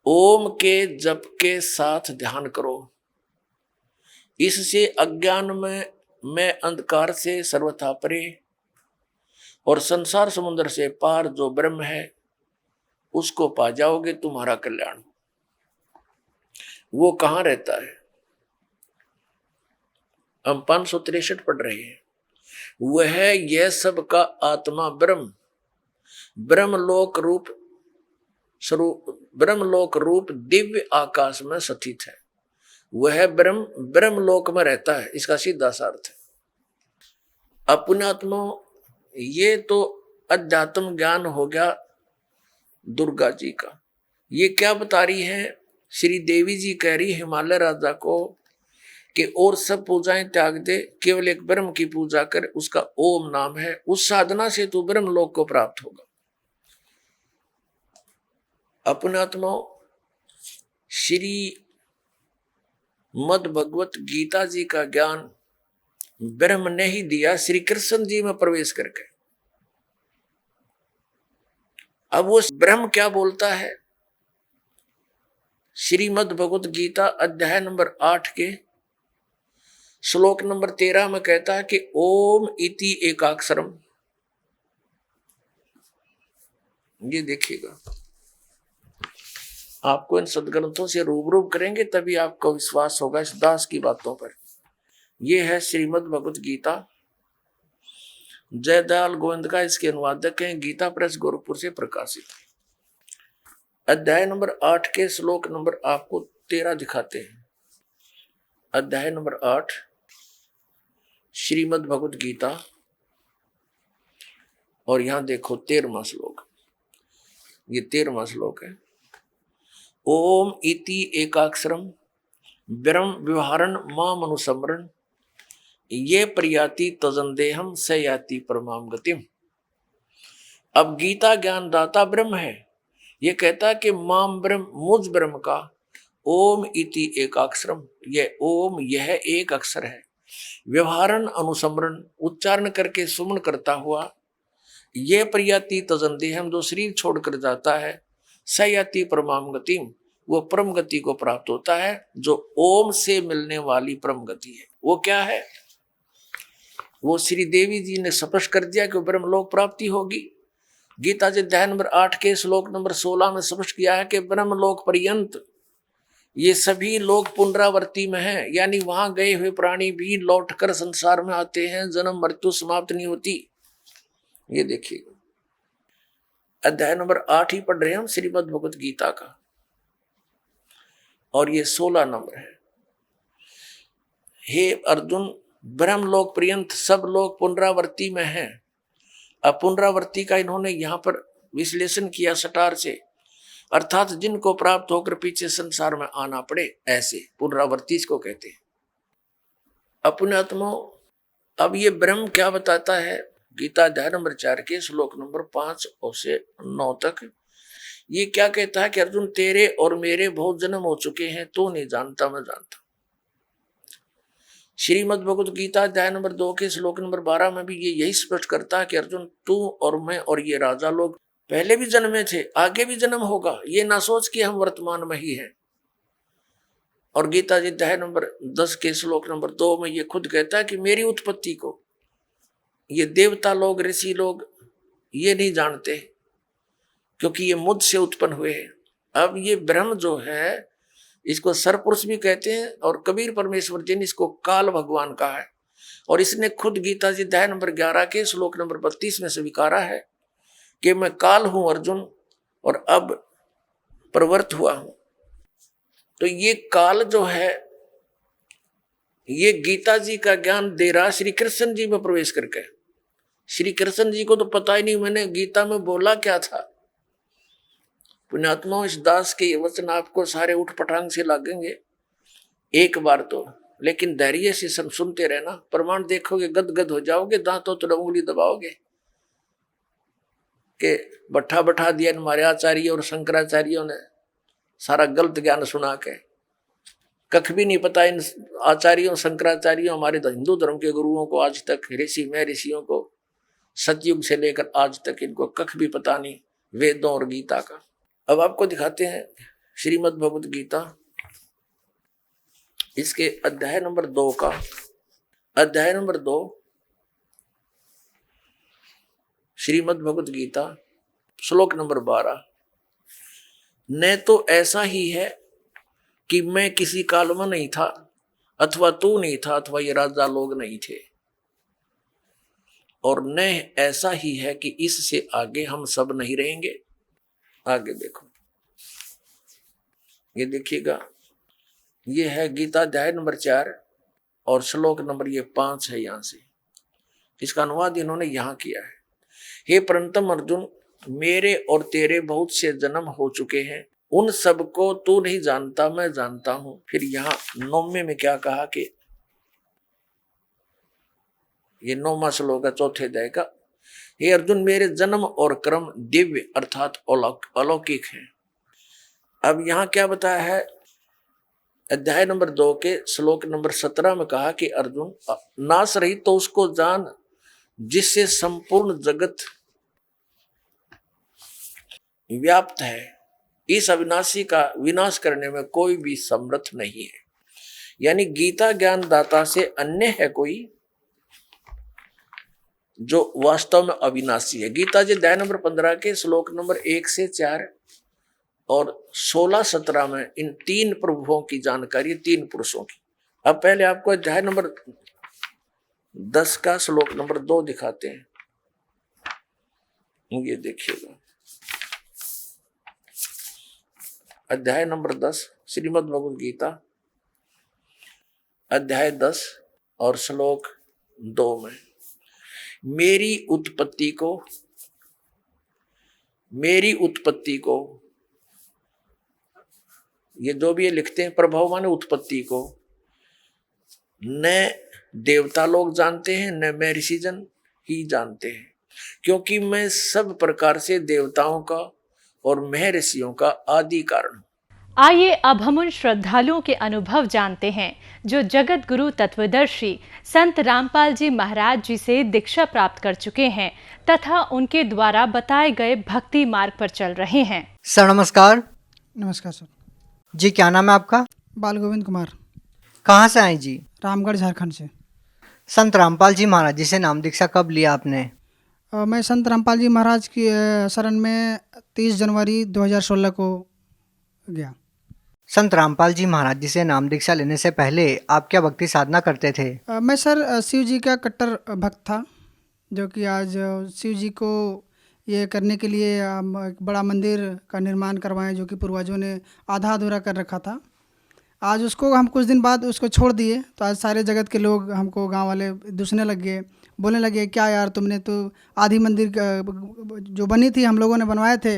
ओम के जप के साथ ध्यान करो, इससे अज्ञान में अंधकार से सर्वथा परे और संसार समुद्र से पार जो ब्रह्म है उसको पा जाओगे, तुम्हारा कल्याण। वो कहाँ रहता है, हम 563 पढ़ रहे हैं। वह यह सब का आत्मा ब्रह्म ब्रह्मलोक रूप दिव्य आकाश में स्थित है। वह ब्रह्मलोक में रहता है, इसका सीधा सा अर्थ है। अपनात्मा, ये तो अध्यात्म ज्ञान हो गया दुर्गा जी का। ये क्या बता रही है, श्री देवी जी कह रही हिमालय राजा को कि और सब पूजाएं त्याग दे, केवल एक ब्रह्म की पूजा कर, उसका ओम नाम है, उस साधना से तू ब्रह्मलोक को प्राप्त होगा। अपनात्मा, श्री मद भगवत गीता जी का ज्ञान ब्रह्म ने ही दिया श्री कृष्ण जी में प्रवेश करके। अब वो ब्रह्म क्या बोलता है? श्रीमद् भगवत गीता अध्याय नंबर 8 के श्लोक नंबर 13 में कहता है कि ओम इति एकाक्षरम। ये देखिएगा, आपको इन सदग्रंथों से रूबरू करेंगे तभी आपको विश्वास होगा इस दास की बातों पर। यह है श्रीमद् भगवत गीता, जयदयाल गोविंद का इसके अनुवादक हैं, गीता प्रेस गोरखपुर से प्रकाशित। अध्याय नंबर 8 के श्लोक नंबर आपको 13 दिखाते हैं। अध्याय नंबर 8 श्रीमद् भगवत गीता, और यहां देखो 13वां श्लोक। ये 13वां श्लोक है। ओम इति एकाक्षरम ब्रह्म व्यवहारन माम अनुसमरण ये प्रयाति तजंदेहम स याति परमाम गतिम। अब गीता ज्ञान दाता ब्रह्म है, ये कहता है कि माम ब्रह्म, मुझ ब्रह्म का ओम इति एकाक्षरम, ये ओम यह एक अक्षर है, व्यवहारन अनुसमरण उच्चारण करके सुमन करता हुआ, ये प्रयाति तजंदेहम जो शरीर छोड़कर जाता है, स याति परमाम गतिम वो परम गति को प्राप्त होता है, जो ओम से मिलने वाली परम गति है। वो क्या है? वो श्री देवी जी ने स्पष्ट कर दिया कि ब्रह्मलोक प्राप्ति होगी। गीता जी अध्याय नंबर 8 के श्लोक नंबर 16 में स्पष्ट किया है कि ब्रह्मलोक पर्यंत ये सभी लोग पुनरावृत्ति में हैं, यानी वहां गए हुए प्राणी भी लौटकर संसार में आते हैं, जन्म मृत्यु समाप्त नहीं होती। ये देखिएगा, अध्याय नंबर 8 ही पढ़ रहे हैं हम श्रीमद् भगवत गीता का, और ये 16 नंबर है। हे अर्जुन, ब्रह्मलोक पर्यंत सब लोग पुनरावृत्ति में हैं। अब पुनरावृत्ति का इन्होंने यहाँ पर विश्लेषण किया सटार से, अर्थात जिनको प्राप्त होकर पीछे संसार में आना पड़े, ऐसे पुनरावृत्ति इसको कहते हैं। अपने आत्मा, अब ये ब्रह्म क्या बताता है? गीता अध्याय नंबर 4 के श्लोक नंबर 5 से 9 तक ये क्या कहता है कि अर्जुन तेरे और मेरे बहुत जन्म हो चुके हैं, तो नहीं जानता, मैं जानता। श्रीमद् भगवत गीता अध्याय नंबर 2 के श्लोक नंबर 12 में भी ये यही स्पष्ट करता है कि अर्जुन तू और मैं और ये राजा लोग पहले भी जन्मे थे, आगे भी जन्म होगा, ये ना सोच कि हम वर्तमान में ही हैं। और गीता जी अध्याय नंबर 10 के श्लोक नंबर 2 में ये खुद कहता है कि मेरी उत्पत्ति को ये देवता लोग, ऋषि लोग ये नहीं जानते, क्योंकि ये मुझ से उत्पन्न हुए हैं। अब ये ब्रह्म जो है इसको सरपुरुष भी कहते हैं, और कबीर परमेश्वर जी ने इसको काल भगवान कहा है, और इसने खुद गीता जी अध्याय नंबर 11 के श्लोक नंबर 32 में स्वीकारा है कि मैं काल हूं अर्जुन, और अब प्रवृत्त हुआ हूं। तो ये काल जो है ये गीता जी का ज्ञान दे रहा श्री कृष्ण जी में प्रवेश करके। श्री कृष्ण जी को तो पता ही नहीं मैंने गीता में बोला क्या था। पुण्यात्मा, इस दास के ये वचन आपको सारे उठ पटांग से लागेंगे एक बार तो, लेकिन धैर्य से सुनते रहना, प्रमाण देखोगे गदगद हो जाओगे, दांतों तो उंगली दबाओगे कि बैठा बैठा दिया हमारे आचार्य और शंकराचार्यों ने सारा गलत ज्ञान सुना के। कख भी नहीं पता इन आचार्यों शंकराचार्यों, हमारे हिंदू धर्म के गुरुओं को आज तक, ऋषि में ऋषियों को सतयुग से लेकर आज तक इनको कख भी पता नहीं वेदों और गीता का। अब आपको दिखाते हैं श्रीमद् भगवत गीता, इसके अध्याय नंबर 2 का, अध्याय नंबर 2 श्रीमद् भगवत गीता श्लोक नंबर 12। न तो ऐसा ही है कि मैं किसी काल में नहीं था, अथवा तू नहीं था, अथवा ये राजा लोग नहीं थे, और न ऐसा ही है कि इससे आगे हम सब नहीं रहेंगे। आगे देखो, ये देखिएगा, ये है गीता अध्याय नंबर 4 और श्लोक नंबर ये 5 है। यहां से इसका अनुवाद इन्होंने यहां किया है। हे परंतम अर्जुन, मेरे और तेरे बहुत से जन्म हो चुके हैं, उन सब को तू नहीं जानता, मैं जानता हूं। फिर यहाँ 9वें में क्या कहा कि ये 9वां श्लोक है 4थे अध्याय का। हे अर्जुन, मेरे जन्म और कर्म दिव्य अर्थात अलौकिक है। अब यहाँ क्या बताया है? अध्याय नंबर 2 के श्लोक नंबर 17 में कहा कि अर्जुन नाश रही तो उसको जान जिससे संपूर्ण जगत व्याप्त है। इस अविनाशी का विनाश करने में कोई भी समर्थ नहीं है। यानी गीता ज्ञान दाता से अन्य है कोई जो वास्तव में अविनाशी है। गीता जी अध्याय नंबर 15 के श्लोक नंबर 1 से 4 और 16-17 में इन 3 प्रभुओं की जानकारी, 3 पुरुषों की। अब पहले आपको अध्याय नंबर 10 का श्लोक नंबर 2 दिखाते हैं। ये देखिएगा, अध्याय नंबर 10 श्रीमद् भगवद गीता अध्याय 10 और श्लोक 2 में मेरी उत्पत्ति को ये जो भी ये लिखते हैं, प्रभाव माने उत्पत्ति को न देवता लोग जानते हैं न मैं ऋषिजन ही जानते हैं, क्योंकि मैं सब प्रकार से देवताओं का और महर्षियों का आदि कारण हूं। आइए अब हम उन श्रद्धालुओं के अनुभव जानते हैं जो जगत गुरु तत्वदर्शी संत रामपाल जी महाराज जी से दीक्षा प्राप्त कर चुके हैं तथा उनके द्वारा बताए गए भक्ति मार्ग पर चल रहे हैं। सर नमस्कार। नमस्कार सर। जी क्या नाम है आपका? बाल गोविंद कुमार। कहाँ से आए जी? रामगढ़ झारखंड से। संत रामपाल जी महाराज जी से नाम दीक्षा कब लिया आपने? मैं संत रामपाल जी महाराज की शरण में 30 जनवरी 2016 को गया। संत रामपाल जी महाराज जी से नाम दीक्षा लेने से पहले आप क्या भक्ति साधना करते थे? मैं सर शिव जी का कट्टर भक्त था, जो कि आज शिव जी को ये करने के लिए एक बड़ा मंदिर का निर्माण करवाएं, जो कि पूर्वजों ने आधा अधूरा कर रखा था। आज उसको हम कुछ दिन बाद उसको छोड़ दिए तो आज सारे जगत के लोग हमको, गांव वाले दूसने लग गए, बोलने लगे क्या यार तुमने तो आधी मंदिर जो बनी थी हम लोगों ने बनवाए थे,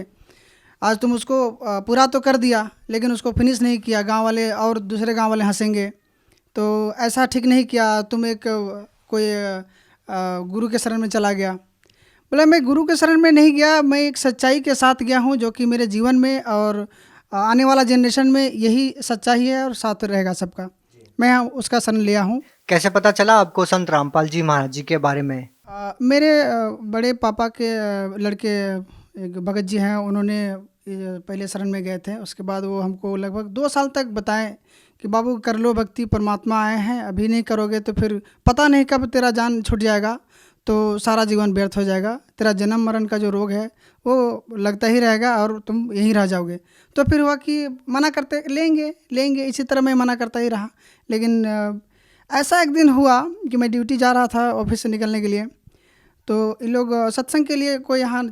आज तुम उसको पूरा तो कर दिया लेकिन उसको फिनिश नहीं किया। गांव वाले और दूसरे गांव वाले हंसेंगे, तो ऐसा ठीक नहीं किया, तुम एक कोई गुरु के शरण में चला गया। बोला मैं गुरु के शरण में नहीं गया, मैं एक सच्चाई के साथ गया हूँ जो कि मेरे जीवन में और आने वाला जनरेशन में यही सच्चाई है और साथ रहेगा सबका। मैं उसका शरण लिया हूँ। कैसे पता चला आपको संत रामपाल जी महाराज जी के बारे में? मेरे बड़े पापा के लड़के एक भगत जी हैं, उन्होंने पहले शरण में गए थे। उसके बाद वो हमको लगभग 2 साल तक बताएं कि बाबू कर लो भक्ति, परमात्मा आए हैं, अभी नहीं करोगे तो फिर पता नहीं कब तेरा जान छूट जाएगा, तो सारा जीवन व्यर्थ हो जाएगा, तेरा जन्म मरण का जो रोग है वो लगता ही रहेगा और तुम यहीं रह जाओगे। तो फिर हुआ कि मना करते लेंगे, इसी तरह मैं मना करता ही रहा। लेकिन ऐसा एक दिन हुआ कि मैं ड्यूटी जा रहा था ऑफिस से निकलने के लिए, तो ये लोग सत्संग के लिए कोई यहाँ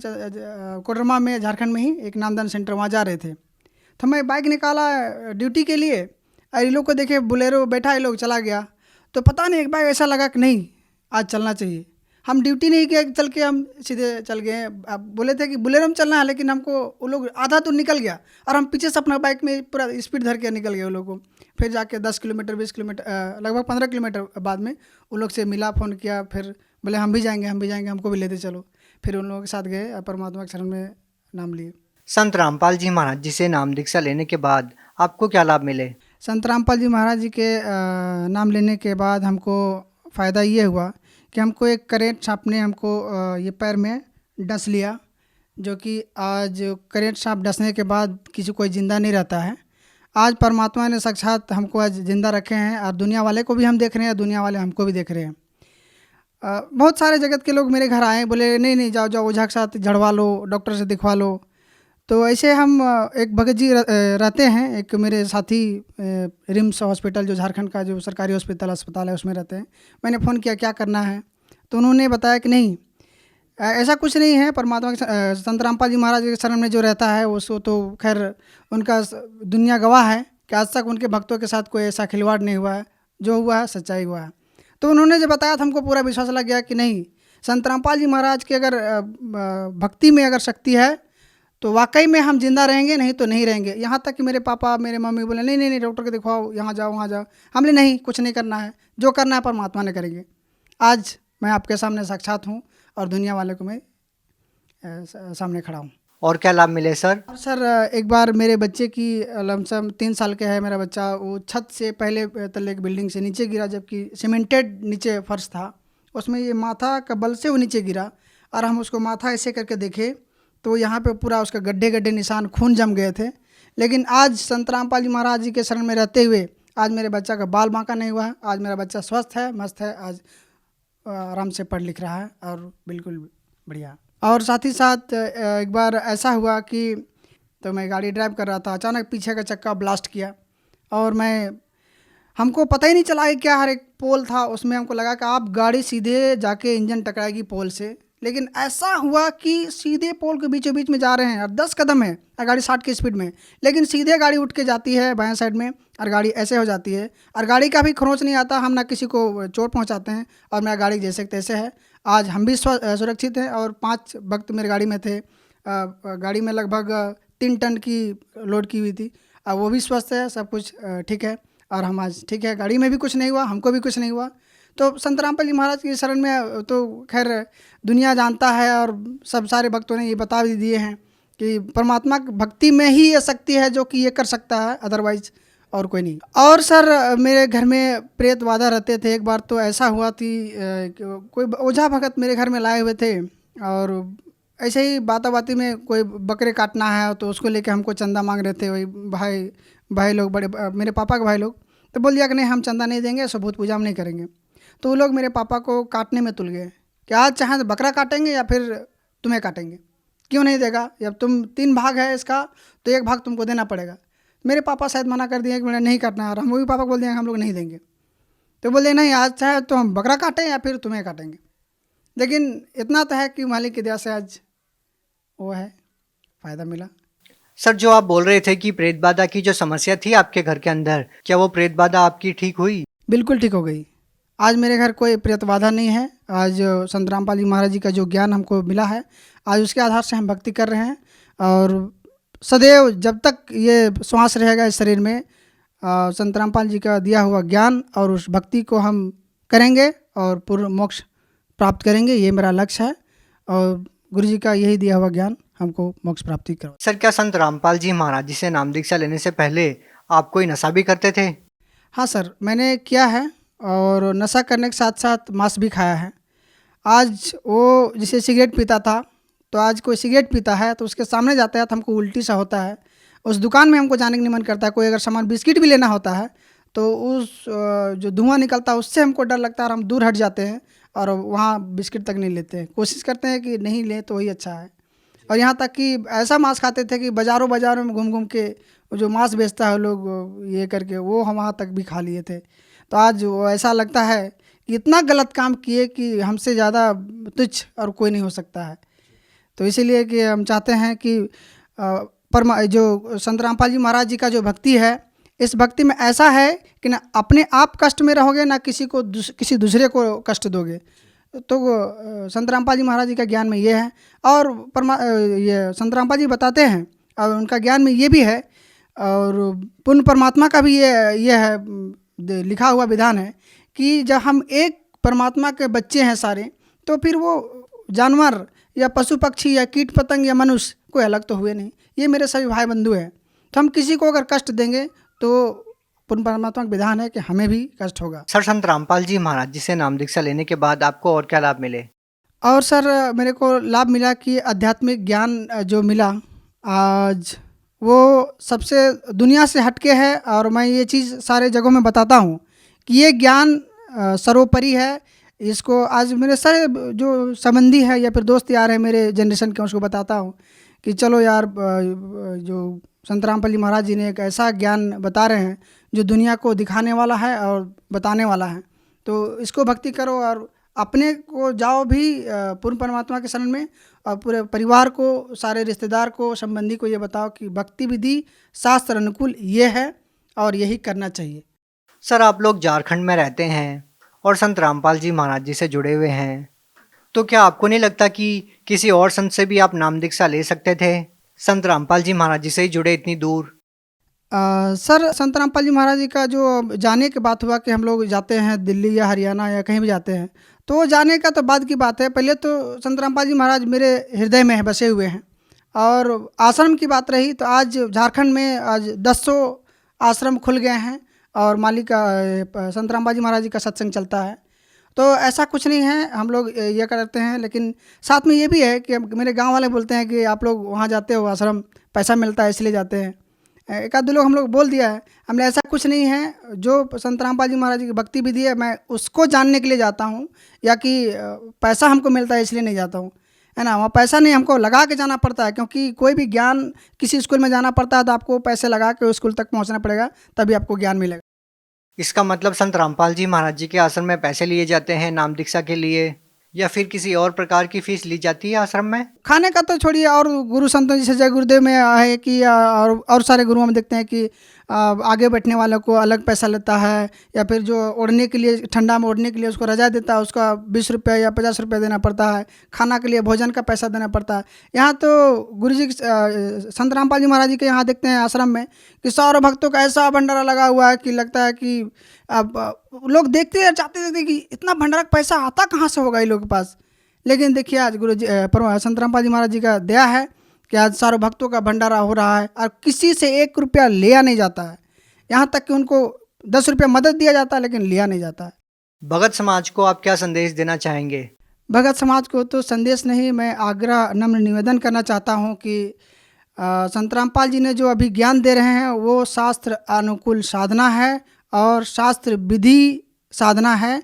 कोडरमा में, झारखंड में ही एक नामदान सेंटर, वहाँ जा रहे थे। तो मैं बाइक निकाला ड्यूटी के लिए और ये लोग को देखे बोलेरो बैठा, ये लोग चला गया। तो पता नहीं एक बार ऐसा लगा कि नहीं आज चलना चाहिए। हम ड्यूटी नहीं किया, चल के हम सीधे चल गए। अब बोले थे कि बोलेरो में चलना है, लेकिन हमको वो लोग आधा तो निकल गया और हम पीछे से अपना बाइक में पूरा स्पीड धर के निकल गए वो लोग को। फिर जाके 10 किलोमीटर 20 किलोमीटर लगभग 15 किलोमीटर बाद में उन लोग से मिला, फ़ोन किया, फिर बोले हम भी जाएंगे हमको भी लेते चलो। फिर उन लोगों के साथ गए, परमात्मा के शरण में नाम लिए। संत रामपाल जी महाराज जी से नाम दीक्षा लेने के बाद आपको क्या लाभ मिले? संत रामपाल जी महाराज जी के नाम लेने के बाद हमको फ़ायदा ये हुआ कि हमको एक करेंट सांप ने हमको ये पैर में डस लिया, जो कि आज करेंट सांप डसने के बाद किसी कोई ज़िंदा नहीं रहता है। आज परमात्मा ने साक्षात हमको आज ज़िंदा रखे हैं और दुनिया वाले को भी हम देख रहे हैं, दुनिया वाले हमको भी देख रहे हैं। बहुत सारे जगत के लोग मेरे घर आए, बोले नहीं जाओ ओझा के साथ झड़वा लो, डॉक्टर से दिखवा लो। तो ऐसे हम एक भगत जी रहते हैं, एक मेरे साथी रिम्स हॉस्पिटल जो झारखंड का जो सरकारी अस्पताल है उसमें रहते हैं। मैंने फ़ोन किया क्या करना है, तो उन्होंने बताया कि नहीं ऐसा कुछ नहीं है, परमात्मा के संत रामपाल जी महाराज के शरण में जो रहता है उसको तो खैर उनका दुनिया गवाह है कि आज तक उनके भक्तों के साथ कोई ऐसा खिलवाड़ नहीं हुआ है, जो हुआ है सच्चाई हुआ है। तो उन्होंने जब बताया तो हमको पूरा विश्वास लग गया कि नहीं, संत रामपाल जी महाराज की अगर भक्ति में अगर शक्ति है तो वाकई में हम जिंदा रहेंगे, नहीं तो नहीं रहेंगे। यहाँ तक कि मेरे पापा मेरे मम्मी बोले नहीं डॉक्टर को दिखवाओ, यहाँ जाओ वहाँ जाओ। हमने नहीं, कुछ नहीं करना है, जो करना है परमात्मा ने करेंगे। आज मैं आपके सामने साक्षात हूँ और दुनिया वाले को मैं सामने खड़ा हूँ। और क्या लाभ मिले सर? और सर एक बार मेरे बच्चे की लमसम 3 साल का है मेरा बच्चा, वो छत से पहले तल्ले की बिल्डिंग से नीचे गिरा, जबकि सीमेंटेड नीचे फर्श था, उसमें ये माथा का बल से वो नीचे गिरा, और हम उसको माथा ऐसे करके देखे तो यहाँ पे पूरा उसका गड्ढे गड्ढे निशान, खून जम गए थे। लेकिन आज संत रामपाल जी महाराज जी के शरण में रहते हुए आज मेरे बच्चा का बाल बांका नहीं हुआ है, आज मेरा बच्चा स्वस्थ है, मस्त है, आज आराम से पढ़ लिख रहा है और बिल्कुल बढ़िया। और साथ ही साथ एक बार ऐसा हुआ कि तो मैं गाड़ी ड्राइव कर रहा था, अचानक पीछे का चक्का ब्लास्ट किया और हमको पता ही नहीं चला कि क्या, हर एक पोल था उसमें, हमको लगा कि आप गाड़ी सीधे जाके इंजन टकराएगी पोल से, लेकिन ऐसा हुआ कि सीधे पोल के बीचों बीच में जा रहे हैं और 10 कदम है और गाड़ी 60 की स्पीड में, लेकिन सीधे गाड़ी उठ के जाती है बाएं साइड में और गाड़ी ऐसे हो जाती है और गाड़ी का भी खरोंच नहीं आता, हम ना किसी को चोट पहुंचाते हैं और मेरा गाड़ी जैसे तैसे है। आज हम भी सुरक्षित हैं और 5 भक्त मेरे गाड़ी में थे। गाड़ी में लगभग 3 टन की लोड की हुई थी, वो भी स्वस्थ है, सब कुछ ठीक है और हम आज ठीक है, गाड़ी में भी कुछ नहीं हुआ, हमको भी कुछ नहीं हुआ। तो संत रामपाल जी महाराज की शरण में तो खैर दुनिया जानता है और सब सारे भक्तों ने ये बता भी दिए हैं कि परमात्मा की भक्ति में ही ये शक्ति है जो कि ये कर सकता है, अदरवाइज और कोई नहीं। और सर मेरे घर में प्रेत बाधा रहते थे। एक बार तो ऐसा हुआ थी कोई ओझा भगत मेरे घर में लाए हुए थे और ऐसे ही बाता बाती में कोई बकरे काटना है तो उसको लेके हमको चंदा मांग रहे थे, वही भाई लोग, बड़े मेरे पापा के भाई लोग, तो बोल दिया कि नहीं हम चंदा नहीं देंगे, सब भूत पूजा हम नहीं करेंगे। तो वो लोग मेरे पापा को काटने में तुल गए कि आज चाहे तो बकरा काटेंगे या फिर तुम्हें काटेंगे, क्यों नहीं देगा, जब तुम 3 भाग है इसका तो 1 भाग तुमको देना पड़ेगा। मेरे पापा शायद मना कर दिए कि मैंने नहीं काटना है और हम भी पापा को बोल दिए हम लोग नहीं देंगे। तो बोले नहीं आज चाहे तो हम बकरा काटें या फिर तुम्हें काटेंगे, लेकिन इतना तो है कि मालिक की दया से आज वो है, फ़ायदा मिला। सर जो आप बोल रहे थे कि प्रेत बाधा की जो समस्या थी आपके घर के अंदर, क्या वो प्रेत बाधा आपकी ठीक हुई? बिल्कुल ठीक हो गई। आज मेरे घर कोई प्रेत बाधा नहीं है। आज संत रामपाल जी महाराज जी का जो ज्ञान हमको मिला है, आज उसके आधार से हम भक्ति कर रहे हैं और सदैव जब तक ये श्वास रहेगा इस शरीर में संत रामपाल जी का दिया हुआ ज्ञान और उस भक्ति को हम करेंगे और पूर्ण मोक्ष प्राप्त करेंगे, ये मेरा लक्ष्य है और गुरु जी का यही दिया हुआ ज्ञान हमको मोक्ष प्राप्ति करवा। सर क्या संत रामपाल जी महाराज जी से नाम दीक्षा लेने से पहले आप कोई नशा भी करते थे? हाँ सर, मैंने किया है और नशा करने के साथ साथ मांस भी खाया है। आज वो जैसे सिगरेट पीता था तो आज कोई सिगरेट पीता है तो उसके सामने जाता है तो हमको उल्टी सा होता है, उस दुकान में हमको जाने का नहीं मन करता है। कोई अगर सामान बिस्किट भी लेना होता है तो उस जो धुआं निकलता है उससे हमको डर लगता है और हम दूर हट जाते हैं और वहाँ बिस्किट तक नहीं लेते हैं, कोशिश करते हैं कि नहीं लें तो वही अच्छा है। और यहाँ तक कि ऐसा मांस खाते थे कि बाज़ारों में घूम घूम के जो मांस बेचता है लोग ये करके वो हम वहाँ तक भी खा लिए थे। तो आज वो ऐसा लगता है कि इतना गलत काम किए कि हमसे ज़्यादा तुच्छ और कोई नहीं हो सकता है। तो इसीलिए कि हम चाहते हैं कि जो संत रामपाल जी महाराज जी का जो भक्ति है, इस भक्ति में ऐसा है कि ना अपने आप कष्ट में रहोगे ना किसी दूसरे को कष्ट दोगे। तो संत रामपाल जी महाराज जी का ज्ञान में ये है और ये संत रामपाल जी बताते हैं और उनका ज्ञान में ये भी है और पूर्ण परमात्मा का भी ये है, लिखा हुआ विधान है कि जब हम एक परमात्मा के बच्चे हैं सारे, तो फिर वो जानवर या पशु पक्षी या कीट पतंग या मनुष्य कोई अलग तो हुए नहीं, ये मेरे सभी भाई बंधु हैं। तो हम किसी को अगर कष्ट देंगे तो पूर्ण परमात्मा का विधान है कि हमें भी कष्ट होगा। सर संत रामपाल जी महाराज जी से नाम दीक्षा लेने के बाद आपको और क्या लाभ मिले? और सर मेरे को लाभ मिला कि आध्यात्मिक ज्ञान जो मिला आज वो सबसे दुनिया से हटके है और मैं ये चीज़ सारे जगहों में बताता हूँ कि ये ज्ञान सर्वोपरि है। इसको आज मेरे सारे जो संबंधी है या फिर दोस्त यार है मेरे जनरेशन के, उसको बताता हूँ कि चलो यार जो संत रामपाल जी महाराज जी ने एक ऐसा ज्ञान बता रहे हैं जो दुनिया को दिखाने वाला है और बताने वाला है, तो इसको भक्ति करो और अपने को जाओ भी पूर्ण परमात्मा के शरण में और पूरे परिवार को, सारे रिश्तेदार को, संबंधी को ये बताओ कि भक्ति विधि शास्त्र अनुकूल ये है और यही करना चाहिए। सर आप लोग झारखंड में रहते हैं और संत रामपाल जी महाराज जी से जुड़े हुए हैं, तो क्या आपको नहीं लगता कि किसी और संत से भी आप नाम दीक्षा ले सकते थे? संत रामपाल जी महाराज जी से ही जुड़े इतनी दूर। सर संत रामपाल जी महाराज जी का जो जाने की बात हुआ कि हम लोग जाते हैं दिल्ली या हरियाणा या कहीं भी जाते हैं, तो जाने का तो बाद की बात है। पहले तो संत रामपाल जी महाराज मेरे हृदय में है, बसे हुए हैं और आश्रम की बात रही तो आज झारखंड में आज 200 आश्रम खुल गए हैं और माली का संत रामपाल जी महाराज जी का सत्संग चलता है। तो ऐसा कुछ नहीं है, हम लोग ये करते हैं, लेकिन साथ में ये भी है कि मेरे गांव वाले बोलते हैं कि आप लोग वहाँ जाते हो आश्रम, पैसा मिलता है इसलिए जाते हैं। एक आध दो लोग हम लोग बोल दिया है, हमने ऐसा कुछ नहीं है। जो संत रामपाल जी महाराज जी की भक्ति विधि है मैं उसको जानने के लिए जाता हूँ, या कि पैसा हमको मिलता है इसलिए नहीं जाता हूँ, है ना। वहाँ पैसा नहीं, हमको लगा के जाना पड़ता है, क्योंकि कोई भी ज्ञान किसी स्कूल में जाना पड़ता है तो आपको पैसे लगा के उस स्कूल तक पहुँचना पड़ेगा, तभी आपको ज्ञान मिलेगा। इसका मतलब संत रामपाल जी महाराज जी के आश्रम में पैसे लिए जाते हैं नाम दीक्षा के लिए, या फिर किसी और प्रकार की फीस ली जाती है आश्रम में? खाने का तो छोड़िए, और गुरु संतों जैसे जय गुरुदेव में है कि और सारे गुरुओं में देखते हैं कि आगे बैठने वालों को अलग पैसा लेता है, या फिर जो ओढ़ने के लिए, ठंडा में ओढ़ने के लिए उसको रजा देता है, उसका 20 रुपये या 50 रुपये देना पड़ता है। खाना के लिए भोजन का पैसा देना पड़ता है। यहाँ तो गुरु जी संत रामपाल जी महाराज जी के यहाँ देखते हैं आश्रम में कि सारे भक्तों का ऐसा भंडारा लगा हुआ है कि लगता है कि अब लोग देखते चाहते कि इतना भंडारा पैसा आता कहाँ से होगा इन लोगों के पास। लेकिन देखिए आज गुरु जी संत रामपाल जी महाराज जी का दया है कि आज सारे भक्तों का भंडारा हो रहा है और किसी से 1 रुपया लिया नहीं जाता है। यहाँ तक कि उनको 10 रुपया मदद दिया जाता है, लेकिन लिया नहीं जाता है। भगत समाज को आप क्या संदेश देना चाहेंगे? भगत समाज को तो संदेश नहीं, मैं आग्रह नम्र निवेदन करना चाहता हूँ कि संत रामपाल जी ने जो अभी ज्ञान दे रहे हैं वो शास्त्र अनुकूल साधना है और शास्त्र विधि साधना है।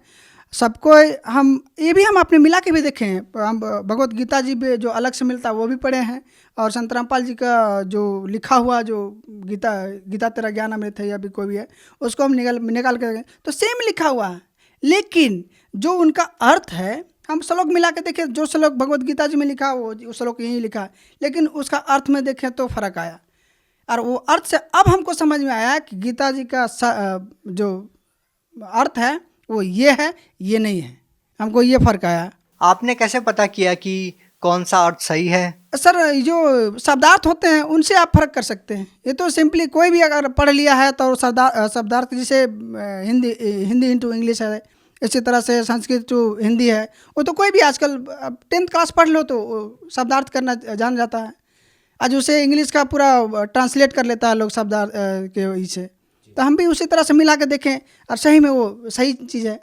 सबको हम ये भी हम अपने मिला के भी देखे हैं, हम भगवत गीता जी भी जो अलग से मिलता है वो भी पढ़े हैं, और संत रामपाल जी का जो लिखा हुआ जो गीता तेरा ज्ञान अमृत है या भी कोई भी है उसको हम निकाल कर तो सेम लिखा हुआ है, लेकिन जो उनका अर्थ है हम श्लोक मिला के देखें, जो श्लोक भगवत गीता जी में लिखा वो श्लोक यही लिखा है, लेकिन उसका अर्थ में देखें तो फर्क आया। और वो अर्थ से अब हमको समझ में आया कि गीता जी का जो अर्थ है वो ये है, ये नहीं है, हमको ये फर्क आया। आपने कैसे पता किया कि कौन सा अर्थ सही है? सर जो शब्दार्थ होते हैं उनसे आप फर्क कर सकते हैं। ये तो सिंपली कोई भी अगर पढ़ लिया है तो शब्दार्थ, जैसे हिंदी इंटू इंग्लिश है, इसी तरह से संस्कृत टू हिंदी है, वो तो कोई भी आजकल 10th क्लास पढ़ लो तो शब्दार्थ करना जान जाता है। आज उसे इंग्लिश का पूरा ट्रांसलेट कर लेता है लोग शब्दार्थ के वजह से। तो हम भी उसी तरह से मिला के देखें और सही में वो सही चीज़ है।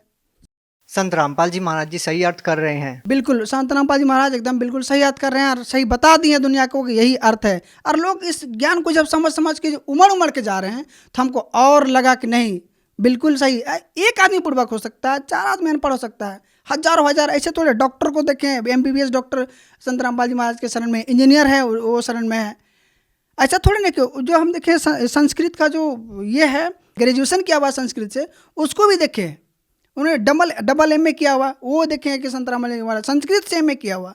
संत रामपाल जी महाराज जी सही अर्थ कर रहे हैं? बिल्कुल, संत रामपाल जी महाराज एकदम बिल्कुल सही अर्थ कर रहे हैं और सही बता दिए दुनिया को कि यही अर्थ है। और लोग इस ज्ञान को जब समझ के उमड़ के जा रहे हैं तो हमको और लगा कि नहीं बिल्कुल सही। एक आदमी पूर्वक हो सकता है, 4 आदमी अनपढ़ हो सकता है, हजारों ऐसे थोड़े। डॉक्टर को देखें, MBBS डॉक्टर संत रामपाल जी महाराज के शरण में, इंजीनियर है वो शरण में है। ऐसा थोड़ी ना कि जो हम देखें संस्कृत का जो ये है ग्रेजुएशन किया हुआ संस्कृत से, उसको भी देखें, उन्होंने डबल MA किया हुआ, वो देखें कि संत रामपाल जी महाराज संस्कृत से MA किया हुआ।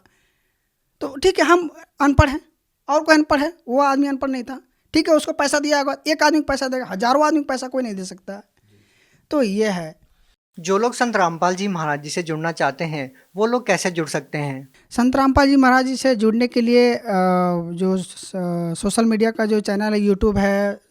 तो ठीक है, हम अनपढ़ हैं और कोई अनपढ़ है, वो आदमी अनपढ़ नहीं था, ठीक है, उसको पैसा दिया होगा, एक आदमी को पैसा देगा, हजारों आदमी को पैसा कोई नहीं दे सकता। तो ये है। जो लोग संत रामपाल जी महाराज जी से जुड़ना चाहते हैं वो लोग कैसे जुड़ सकते हैं? संत रामपाल जी महाराज जी से जुड़ने के लिए जो सोशल मीडिया का जो चैनल है, यूट्यूब है,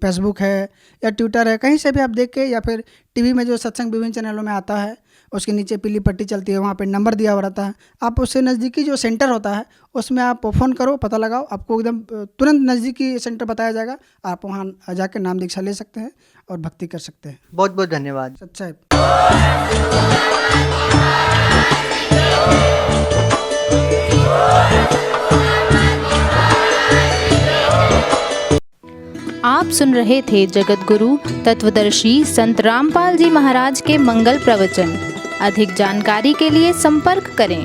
फेसबुक है या ट्विटर है, कहीं से भी आप देख के, या फिर टीवी में जो सत्संग विभिन्न चैनलों में आता है उसके नीचे पीली पट्टी चलती है, वहाँ पे नंबर दिया हुआ रहता है। आप उससे नज़दीकी जो सेंटर होता है उसमें आप फ़ोन करो, पता लगाओ, आपको एकदम तुरंत नज़दीकी सेंटर बताया जाएगा। आप वहाँ जाकर नाम दीक्षा ले सकते हैं और भक्ति कर सकते हैं। बहुत बहुत धन्यवाद। अच्छा। आप सुन रहे थे जगत गुरु तत्वदर्शी संत रामपाल जी महाराज के मंगल प्रवचन। अधिक जानकारी के लिए संपर्क करें